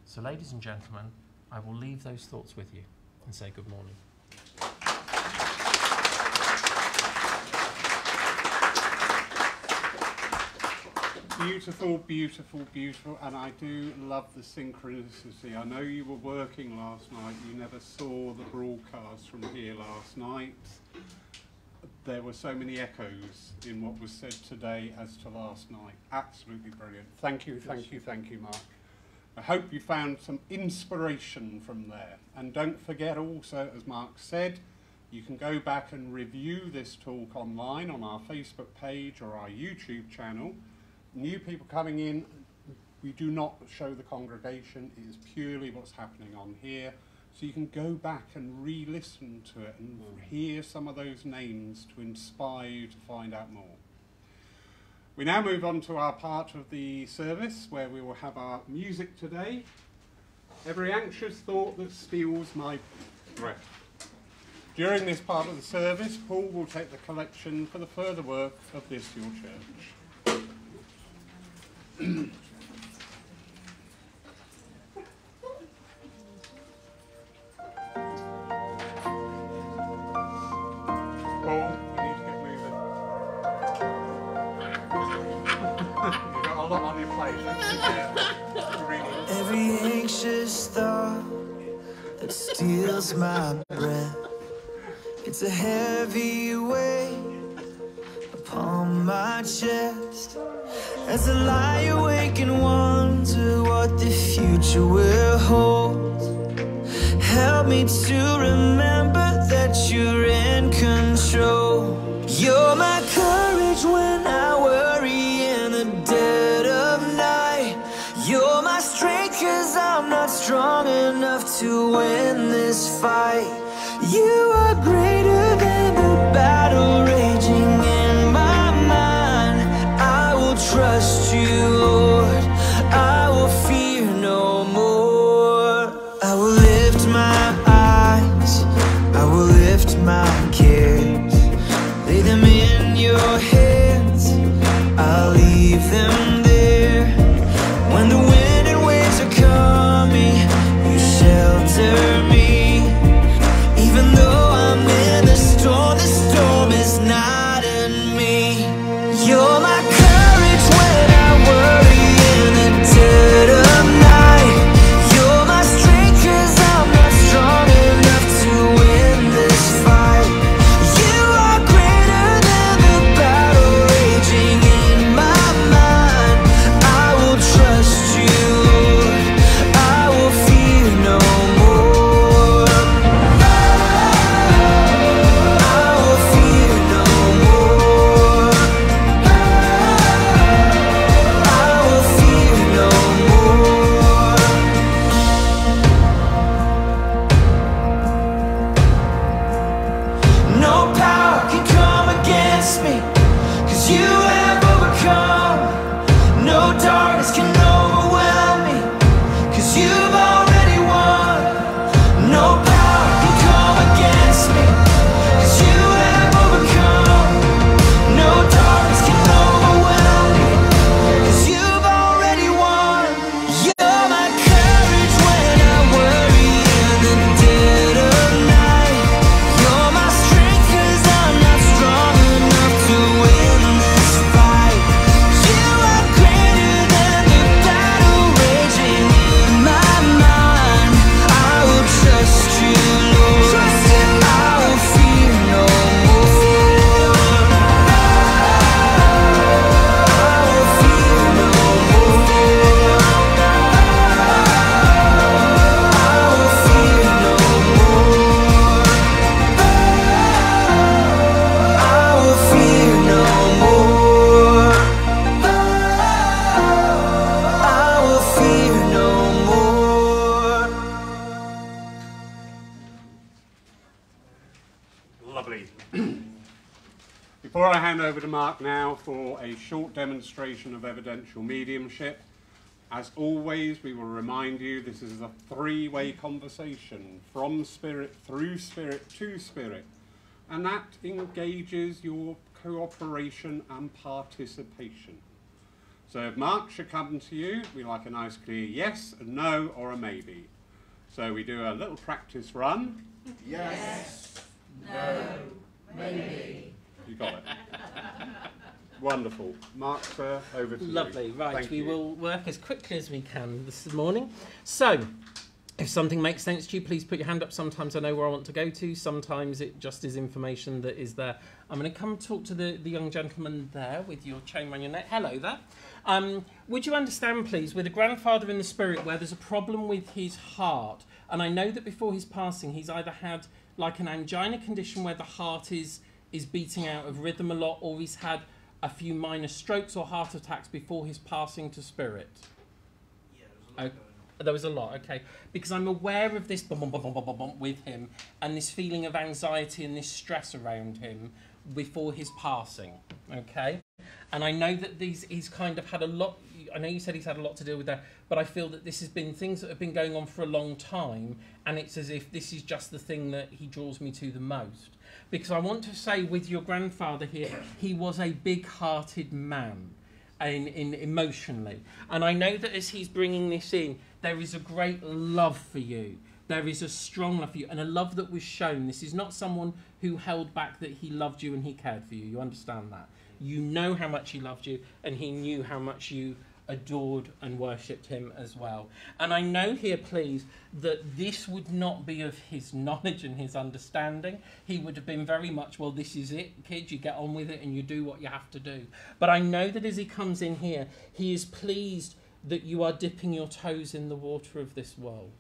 So ladies and gentlemen, I will leave those thoughts with you and say good morning. Beautiful, beautiful, beautiful, and I do love the synchronicity. I know you were working last night, you never saw the broadcast from here last night. There were so many echoes in what was said today as to last night. Absolutely brilliant. Thank you, thank you, thank you, Mark. I hope you found some inspiration from there. And don't forget also, as Mark said, you can go back and review this talk online on our Facebook page or our YouTube channel. New people coming in, we do not show the congregation, it is purely what's happening on here. So you can go back and re-listen to it and hear some of those names to inspire you to find out more. We now move on to our part of the service where we will have our music today. Every anxious thought that steals my breath. During this part of the service, Paul will take the collection for the further work of this your church. Every anxious thought that steals my breath, it's a heavy weight upon my chest. As I lie awake and wonder what the future will hold, help me to remember that you're in control. You're my courage when I worry in the dead of night. You're my strength 'cause I'm not strong enough to win this fight. You are greater than the battle raging in my mind. I will trust you, Lord. I will fear no more. I will lift my eyes, I will lift my cares, lay them in your hands, I'll leave them there. When the wind and waves are coming, you shelter me. Even though I'm in Before I hand over to Mark now for a short demonstration of evidential mediumship, as always, we will remind you this is a three-way conversation from spirit, through spirit, to spirit, and that engages your cooperation and participation. So if Mark should come to you, we like a nice clear yes, a no, or a maybe. So we do a little practice run. Yes. No. Maybe. You got it. Wonderful. Mark, sir, over to you. Lovely. Right, Thank we you. will work as quickly as we can this morning. So, if something makes sense to you, please put your hand up. Sometimes I know where I want to go to. Sometimes it just is information that is there. I'm going to come talk to the young gentleman there with your chain around your neck. Hello there. Would you understand, please, with a grandfather in the spirit where there's a problem with his heart, and I know that before his passing he's either had like an angina condition where the heart is beating out of rhythm a lot, or he's had a few minor strokes or heart attacks before his passing to spirit? Yeah, there was a lot, okay. Because I'm aware of this bum, bum, bum, bum, bum, bum, bum, with him, and this feeling of anxiety and this stress around him before his passing, okay? And I know that he's kind of had a lot, I know you said he's had a lot to deal with that, but I feel that this has been things that have been going on for a long time, and it's as if this is just the thing that he draws me to the most. Because I want to say with your grandfather here, he was a big-hearted man in emotionally. And I know that as he's bringing this in, there is a great love for you. There is a strong love for you, and a love that was shown. This is not someone who held back that he loved you and he cared for you. You understand that? You know how much he loved you, and he knew how much you adored and worshipped him as well. And I know here, please, that this would not be of his knowledge and his understanding. He would have been very much, well, this is it, kids, you get on with it and you do what you have to do. But I know that as he comes in here, he is pleased that you are dipping your toes in the water of this world.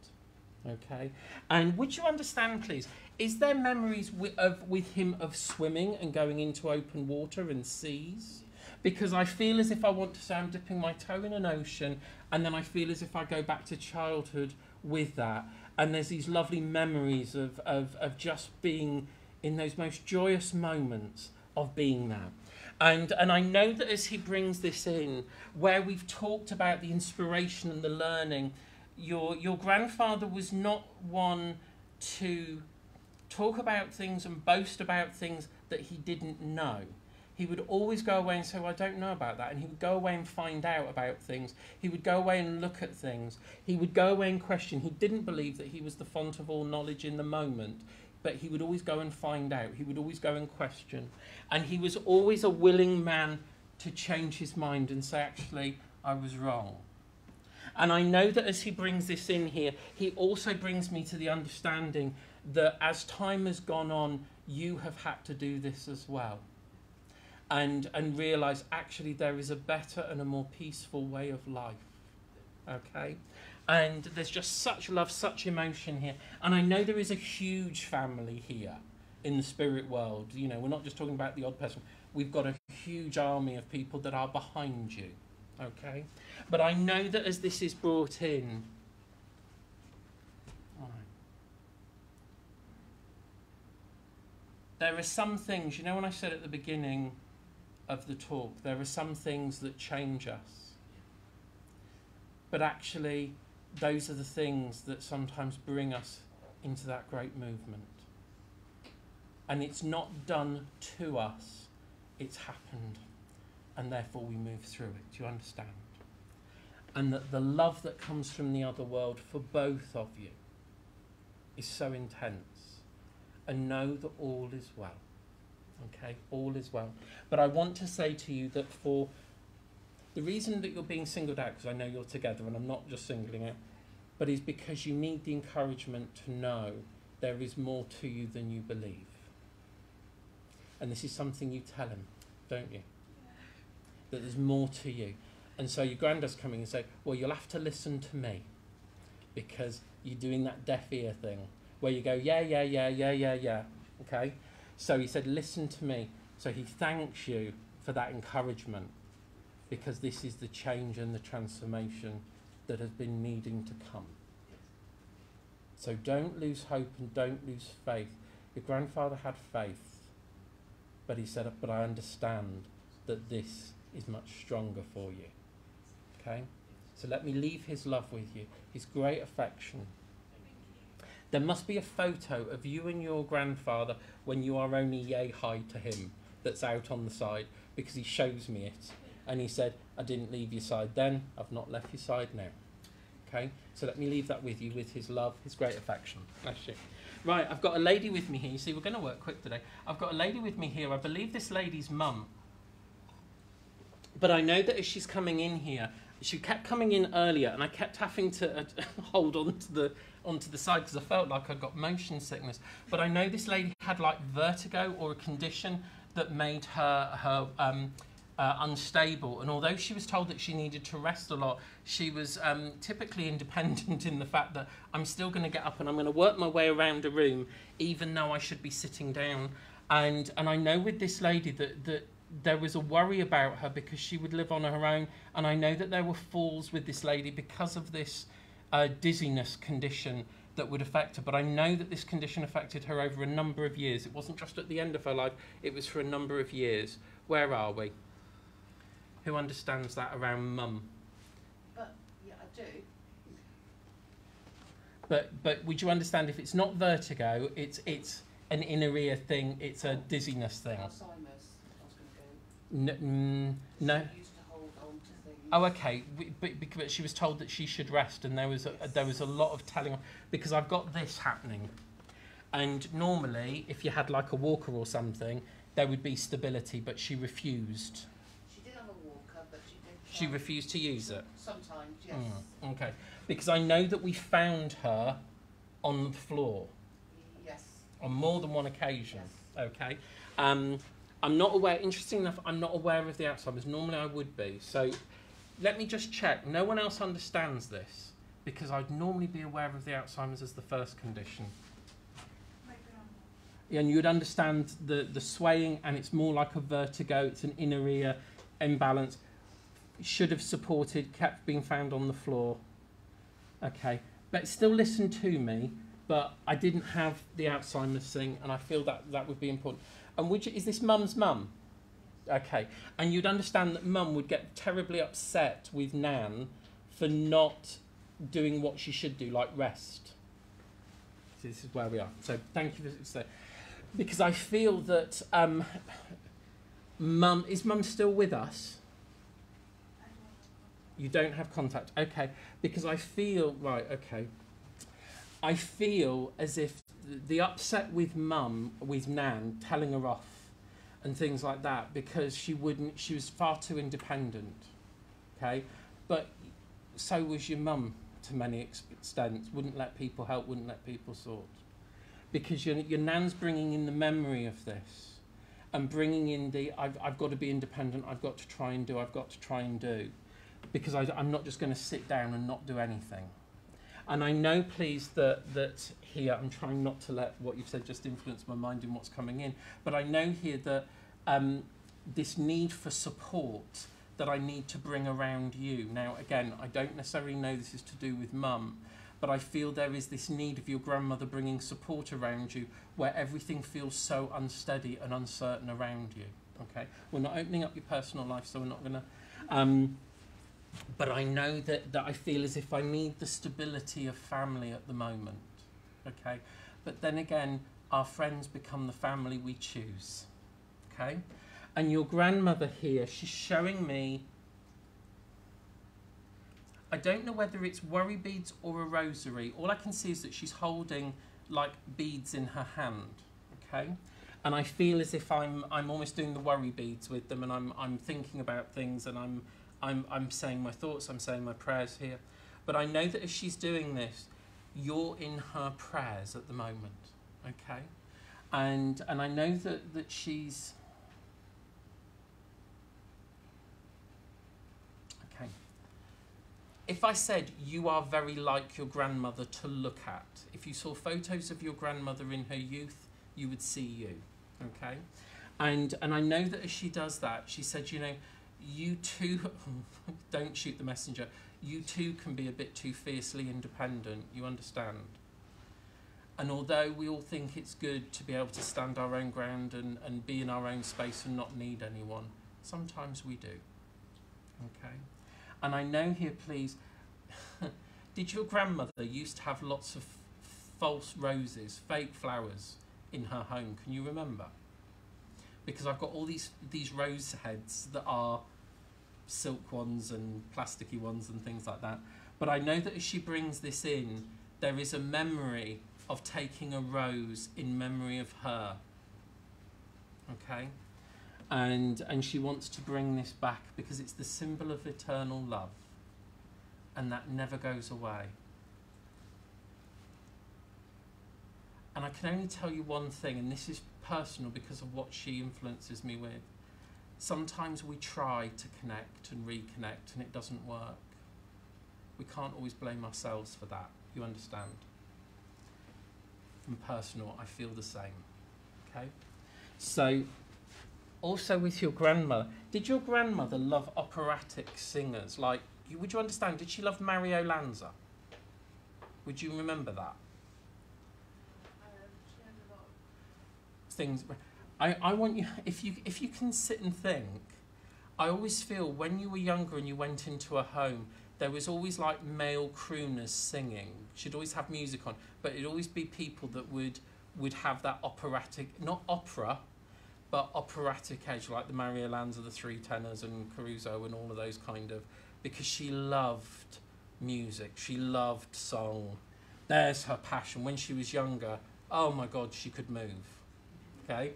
Okay? And would you understand, please, is there memories with him of swimming and going into open water and seas? Because I feel as if I want to say I'm dipping my toe in an ocean, and then I feel as if I go back to childhood with that. And there's these lovely memories of just being in those most joyous moments of being there. And I know that as he brings this in, where we've talked about the inspiration and the learning, your grandfather was not one to talk about things and boast about things that he didn't know. He would always go away and say, well, I don't know about that. And he would go away and find out about things. He would go away and look at things. He would go away and question. He didn't believe that he was the font of all knowledge in the moment, but he would always go and find out. He would always go and question. And he was always a willing man to change his mind and say, actually, I was wrong. And I know that as he brings this in here, he also brings me to the understanding that as time has gone on, you have had to do this as well. And realise actually there is a better and a more peaceful way of life. Okay? And there's just such love, such emotion here. And I know there is a huge family here in the spirit world. You know, we're not just talking about the odd person. We've got a huge army of people that are behind you. Okay? But I know that as this is brought in, there are some things, you know, when I said at the beginning of the talk, there are some things that change us. But actually, those are the things that sometimes bring us into that great movement. And it's not done to us, it's happened. And therefore we move through it. Do you understand? And that the love that comes from the other world for both of you is so intense. And know that all is well. Okay, all is well. But I want to say to you that for the reason that you're being singled out, because I know you're together and I'm not just singling it, but is because you need the encouragement to know there is more to you than you believe. And this is something you tell him, don't you? That there's more to you. And so your granddad's coming and say, well, you'll have to listen to me because you're doing that deaf ear thing where you go, yeah, yeah, yeah, yeah, yeah, yeah. Okay? So he said, listen to me. So he thanks you for that encouragement because this is the change and the transformation that has been needing to come. So don't lose hope and don't lose faith. Your grandfather had faith But he said, but I understand that this is much stronger for you. Okay? So let me leave his love with you, his great affection. There must be a photo of you and your grandfather when you are only yay high to him that's out on the side, because he shows me it. And he said, I didn't leave your side then, I've not left your side now. Okay? So let me leave that with you, with his love, his great affection. Bless you. Right, I've got a lady with me here. You see, we're going to work quick today. I've got a lady with me here. I believe this lady's mum. But I know that as she's coming in here, she kept coming in earlier, and I kept having to hold onto the side because I felt like I got motion sickness. But I know this lady had like vertigo or a condition that made her unstable. And although she was told that she needed to rest a lot, she was typically independent in the fact that I'm still going to get up and I'm going to work my way around a room, even though I should be sitting down. And I know with this lady that there was a worry about her because she would live on her own. And I know that there were falls with this lady because of this dizziness condition that would affect her. But I know that this condition affected her over a number of years. It wasn't just at the end of her life, it was for a number of years. Where are we? Who understands that around mum? But, yeah, I do. But would you understand if it's not vertigo, it's an inner ear thing, it's a dizziness thing? Alzheimer's, I was going to go. No. I used to hold on to things. Oh, okay. But she was told that she should rest, and there was a lot of telling. Because I've got this happening, and normally, if you had like a walker or something, there would be stability. But she refused. She did have a walker, but she did. She refused to use it. Sometimes, yes. Okay. Because I know that we found her on the floor Yes. on more than one occasion. Yes. Okay. I'm not aware. Interesting enough, I'm not aware of the Alzheimer's. Normally, I would be. So, let me just check. No one else understands this because I'd normally be aware of the Alzheimer's as the first condition. And you'd understand the swaying, and it's more like a vertigo. It's an inner ear imbalance. Should have supported, kept being found on the floor. Okay, but still listen to me. But I didn't have the Alzheimer's thing, and I feel that would be important. And is this mum's mum? Okay, and you'd understand that mum would get terribly upset with Nan for not doing what she should do, like rest. So this is where we are. So thank you for saying. Because I feel that mum still with us? You don't have contact. Okay, because I feel I feel as if the upset with mum, with Nan, telling her off and things like that, because she was far too independent, okay? But so was your mum to many extents, wouldn't let people help, wouldn't let people sort. Because your Nan's bringing in the memory of this and bringing in I've got to be independent, I've got to try and do. Because I'm not just going to sit down and not do anything. And I know, please, that here, I'm trying not to let what you've said just influence my mind in what's coming in, but I know here that this need for support that I need to bring around you. Now, again, I don't necessarily know this is to do with mum, but I feel there is this need of your grandmother bringing support around you where everything feels so unsteady and uncertain around you. Okay? We're not opening up your personal life, so we're not going to... but I know that I feel as if I need the stability of family at the moment, okay? But then again, our friends become the family we choose, okay? And your grandmother here, she's showing me, I don't know whether it's worry beads or a rosary. All I can see is that she's holding like beads in her hand, okay? And I feel as if I'm almost doing the worry beads with them, and I'm thinking about things, and I'm saying my thoughts, I'm saying my prayers here. But I know that as she's doing this, you're in her prayers at the moment, okay? And I know that she's... Okay. If I said you are very like your grandmother to look at, if you saw photos of your grandmother in her youth, you would see you, okay? And I know that as she does that, she said, you know, you too, don't shoot the messenger, you too can be a bit too fiercely independent, you understand? And although we all think it's good to be able to stand our own ground and be in our own space and not need anyone, sometimes we do. Okay? And I know here, please, did your grandmother used to have lots of false roses, fake flowers in her home? Can you remember? Because I've got all these rose heads that are silk ones and plasticky ones and things like that. But I know that as she brings this in, there is a memory of taking a rose in memory of her. Okay? And she wants to bring this back because it's the symbol of eternal love. And that never goes away. And I can only tell you one thing, and this is personal because of what she influences me with. Sometimes we try to connect and reconnect and it doesn't work. We can't always blame ourselves for that. You understand? From personal, I feel the same. Okay? So, also with your grandmother, did your grandmother love operatic singers? Like, would you understand, did she love Mario Lanza? Would you remember that? She had a lot of Things. I want you, if you can sit and think, I always feel when you were younger and you went into a home, there was always like male crooners singing. She'd always have music on, but it'd always be people that would have that operatic, not opera, but operatic edge, like the Mario Lanza, the Three Tenors and Caruso and all of those kind of, because she loved music, she loved song. There's her passion. When she was younger, oh my God, she could move. Okay?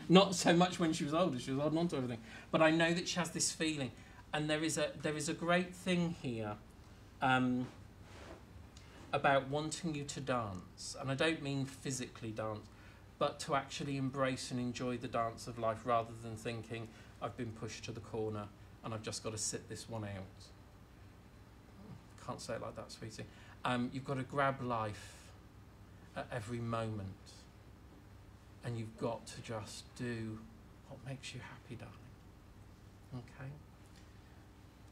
Not so much when she was older, she was holding on to everything. But I know that she has this feeling. And there is a great thing here about wanting you to dance. And I don't mean physically dance, but to actually embrace and enjoy the dance of life rather than thinking, I've been pushed to the corner and I've just got to sit this one out. Can't say it like that, sweetie. You've got to grab life at every moment. And you've got to just do what makes you happy, darling. Okay?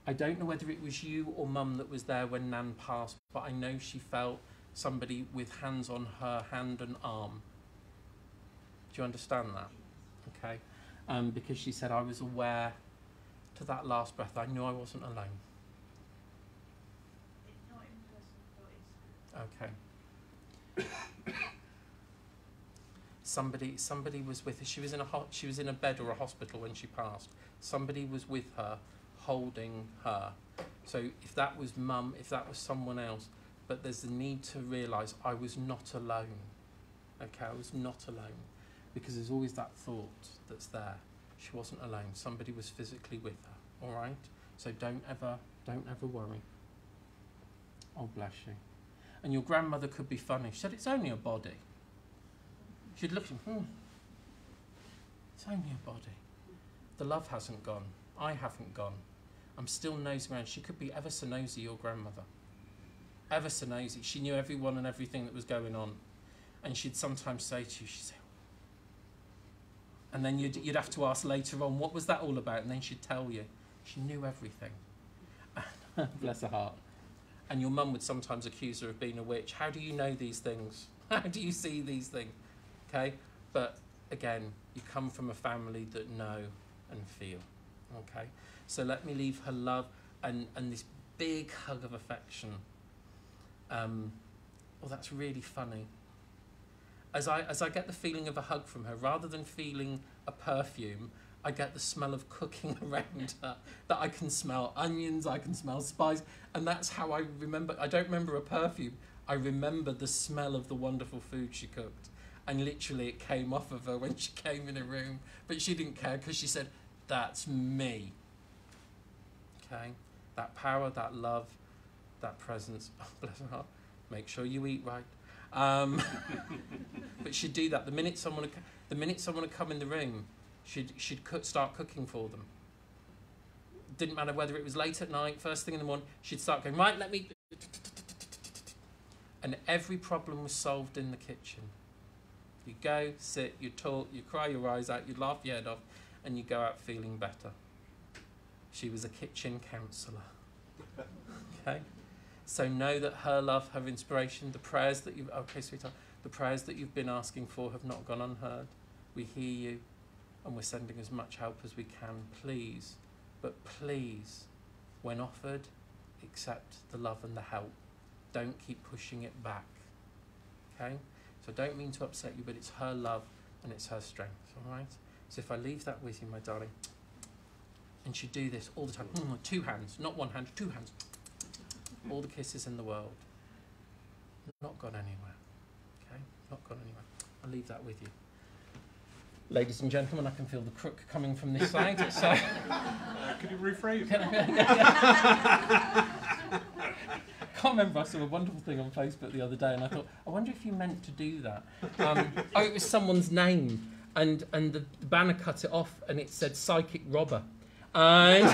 I don't know whether it was you or Mum that was there when Nan passed, but I know she felt somebody with hands on her hand and arm. Do you understand that? Okay? Because she said, I was aware to that last breath, I knew I wasn't alone. it's not in person, but it's Okay. Somebody was with her. She was in a bed or a hospital when she passed. Somebody was with her, holding her. So if that was Mum, if that was someone else, but there's the need to realise I was not alone. Okay, I was not alone, because there's always that thought that's there. She wasn't alone. Somebody was physically with her. All right. So don't ever worry. Oh, bless you. And your grandmother could be funny. She said it's only a body. She'd look at him, it's only a body. The love hasn't gone. I haven't gone. I'm still nosing around. She could be ever so nosy, your grandmother. Ever so nosy. She knew everyone and everything that was going on. And she'd sometimes say to you, she'd say, and then you'd have to ask later on, what was that all about? And then she'd tell you. She knew everything. Bless her heart. And your mum would sometimes accuse her of being a witch. How do you know these things? How do you see these things? Okay, but again, you come from a family that know and feel. Okay, so let me leave her love and this big hug of affection. Oh, that's really funny. As I get the feeling of a hug from her, rather than feeling a perfume, I get the smell of cooking around her, that I can smell onions, I can smell spice, and that's how I remember. I don't remember a perfume. I remember the smell of the wonderful food she cooked. And literally it came off of her when she came in a room. But she didn't care because she said, that's me. Okay? That power, that love, that presence. Oh, bless her heart. Make sure you eat right. But she'd do that. The minute someone would come in the room, she'd start cooking for them. Didn't matter whether it was late at night, first thing in the morning, she'd start going, right, let me... And every problem was solved in the kitchen. You go, sit, you talk, you cry your eyes out, you laugh your head off, and you go out feeling better. She was a kitchen counsellor. Okay? So know that her love, her inspiration, the prayers that you've, okay, sweetheart, the prayers that you've been asking for have not gone unheard. We hear you, and we're sending as much help as we can. Please, but please, when offered, accept the love and the help. Don't keep pushing it back. Okay? So I don't mean to upset you, but it's her love and it's her strength. All right? So if I leave that with you, my darling, and she'd do this all the time. 2 hands, not 1 hand, 2 hands. All the kisses in the world. Not gone anywhere. Okay? Not gone anywhere. I'll leave that with you. Ladies and gentlemen, I can feel the crook coming from this side. So, could you rephrase? I can't remember, I saw a wonderful thing on Facebook the other day and I thought, I wonder if you meant to do that. Oh, it was someone's name and the banner cut it off and it said psychic robber. And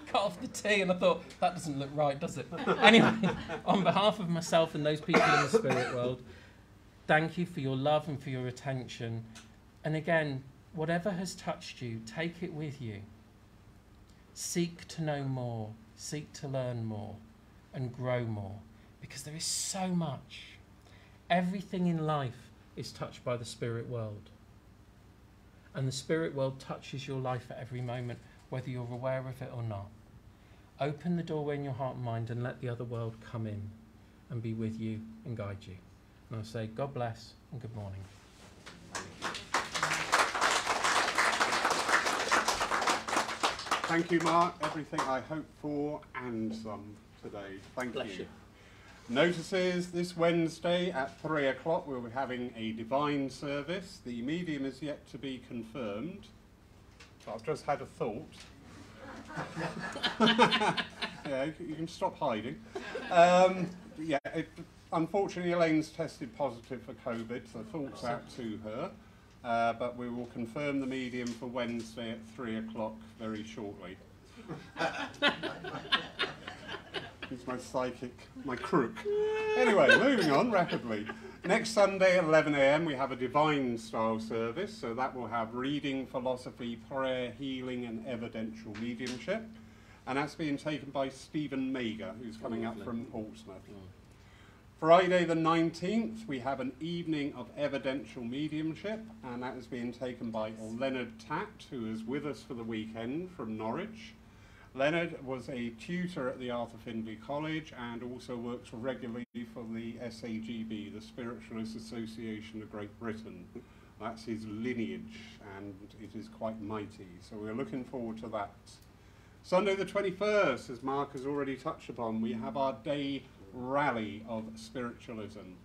cut off the T and I thought, that doesn't look right, does it? Anyway, on behalf of myself and those people in the spirit world, thank you for your love and for your attention. And again, whatever has touched you, take it with you. Seek to know more, seek to learn more, and grow more. Because there is so much. Everything in life is touched by the spirit world. And the spirit world touches your life at every moment, whether you're aware of it or not. Open the doorway in your heart and mind and let the other world come in and be with you and guide you. And I'll say, God bless and good morning. Thank you, Mark. Everything I hoped for and some today. Thank you. Notices this Wednesday at 3 o'clock we'll be having a divine service. The medium is yet to be confirmed. I've just had a thought. Yeah, you can stop hiding. Unfortunately, Elaine's tested positive for COVID, so thoughts out to her. But we will confirm the medium for Wednesday at 3 o'clock very shortly. He's my psychic, my crook. Anyway, moving on rapidly. Next Sunday at 11 a.m. we have a divine style service, so that will have reading, philosophy, prayer, healing and evidential mediumship. And that's being taken by Stephen Mager, who's coming up from Portsmouth. Friday the 19th, we have an evening of evidential mediumship, and that is being taken by Leonard Tatt, who is with us for the weekend from Norwich. Leonard was a tutor at the Arthur Findlay College and also works regularly for the SAGB, the Spiritualist Association of Great Britain. That's his lineage, and it is quite mighty, so we're looking forward to that. Sunday the 21st, as Mark has already touched upon, we have our day rally of spiritualism.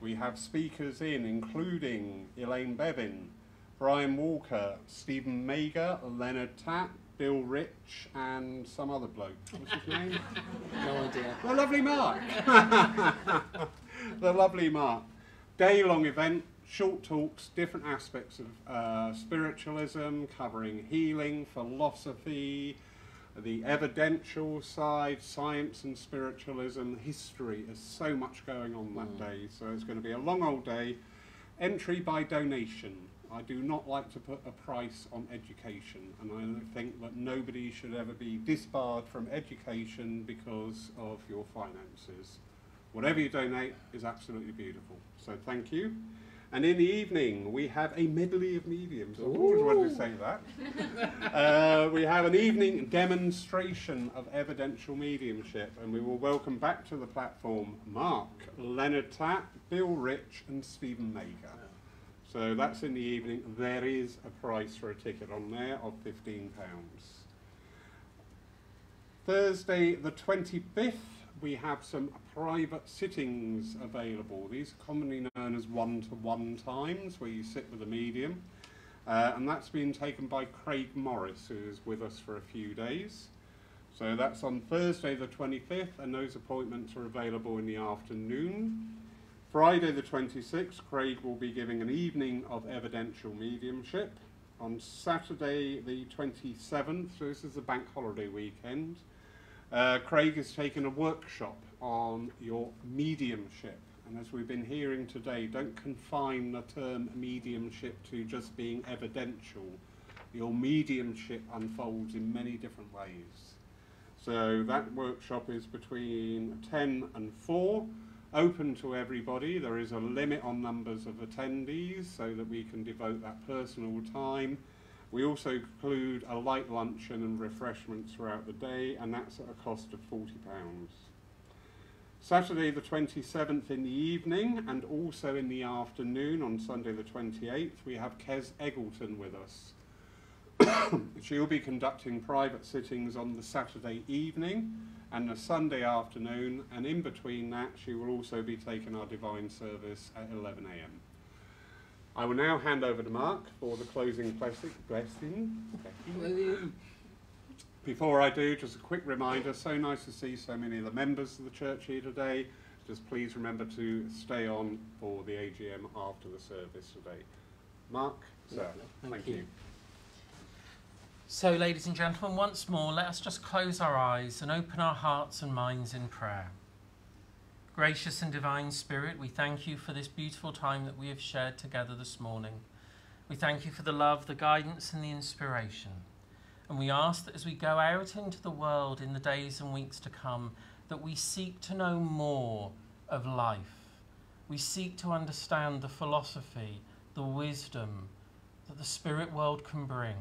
We have speakers in, including Elaine Bevan, Brian Walker, Stephen Mager, Leonard Tatt, Bill Rich, and some other bloke. What's his name? No idea. The lovely Mark. The lovely Mark. Day-long event, short talks, different aspects of spiritualism, covering healing, philosophy, the evidential side, science and spiritualism, history. There's so much going on that day, so it's going to be a long old day. Entry by donation. I do not like to put a price on education, and I think that nobody should ever be disbarred from education because of your finances. Whatever you donate is absolutely beautiful, so thank you. And in the evening, we have a medley of mediums. I've always wanted to say that. We have an evening demonstration of evidential mediumship, and we will welcome back to the platform Mark, Leonard Tatt, Bill Rich, and Stephen Mager. So that's in the evening. There is a price for a ticket on there of £15. Thursday the 25th, we have some private sittings available. These are commonly known as one-to-one times, where you sit with a medium. And that's been taken by Craig Morris, who is with us for a few days. So that's on Thursday the 25th, and those appointments are available in the afternoon. Friday the 26th, Craig will be giving an evening of evidential mediumship. On Saturday the 27th, so this is the bank holiday weekend, Craig has taken a workshop on your mediumship. And as we've been hearing today, don't confine the term mediumship to just being evidential. Your mediumship unfolds in many different ways. So that workshop is between 10 and 4, open to everybody. There is a limit on numbers of attendees so that we can devote that personal time. We also include a light luncheon and refreshments throughout the day, and that's at a cost of £40. Saturday the 27th in the evening and also in the afternoon on Sunday the 28th, we have Kes Eggleton with us. She'll be conducting private sittings on the Saturday evening and the Sunday afternoon, and in between that she will also be taking our divine service at 11 a.m. I will now hand over to Mark for the closing blessing. Before I do, just a quick reminder, so nice to see so many of the members of the church here today. Just please remember to stay on for the AGM after the service today. Mark, sir, thank you. So, ladies and gentlemen, once more, let us just close our eyes and open our hearts and minds in prayer. Gracious and divine Spirit, we thank you for this beautiful time that we have shared together this morning. We thank you for the love, the guidance and the inspiration. And we ask that as we go out into the world in the days and weeks to come, that we seek to know more of life. We seek to understand the philosophy, the wisdom that the spirit world can bring.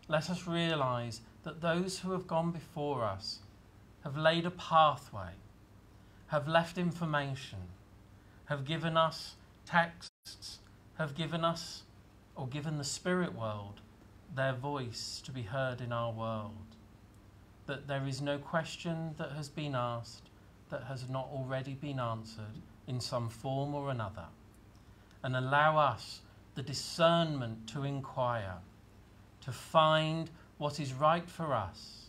Let us realise that those who have gone before us have laid a pathway, have left information, have given us texts, have given us, or given the spirit world, their voice to be heard in our world. That there is no question that has been asked that has not already been answered in some form or another. And allow us the discernment to inquire, to find what is right for us,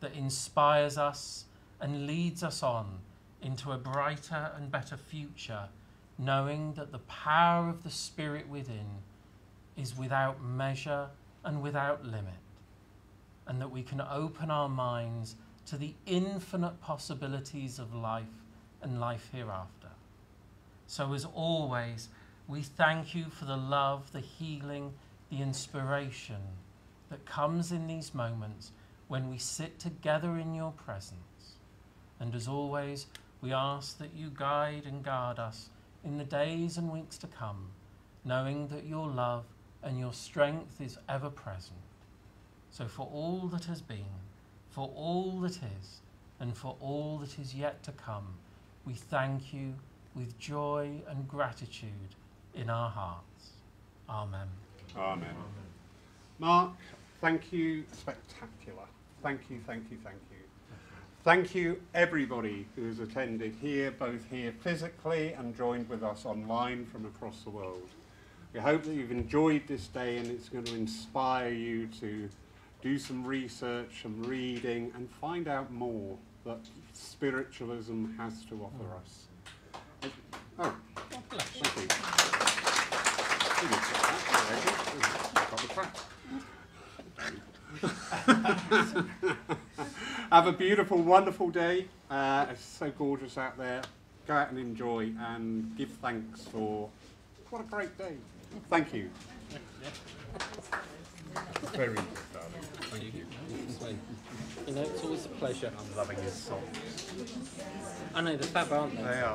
that inspires us and leads us on into a brighter and better future, knowing that the power of the Spirit within is without measure and without limit, and that we can open our minds to the infinite possibilities of life and life hereafter. So as always, we thank you for the love, the healing, the inspiration that comes in these moments when we sit together in your presence. And as always, we ask that you guide and guard us in the days and weeks to come, knowing that your love and your strength is ever present. So for all that has been, for all that is, and for all that is yet to come, we thank you with joy and gratitude in our hearts. Amen. Amen. Mark, thank you. Spectacular. Thank you, thank you, thank you. Thank you, everybody who has attended here, both here physically and joined with us online from across the world. We hope that you've enjoyed this day and it's going to inspire you to do some research, some reading, and find out more that spiritualism has to offer us. Oh, thank you. You didn't get that, Have a beautiful, wonderful day. It's so gorgeous out there. Go out and enjoy and give thanks for what a great day. Thank you. Very good, darling. Thank you. You know, it's always a pleasure. I'm loving his songs. I know, they're fab, aren't they? They are.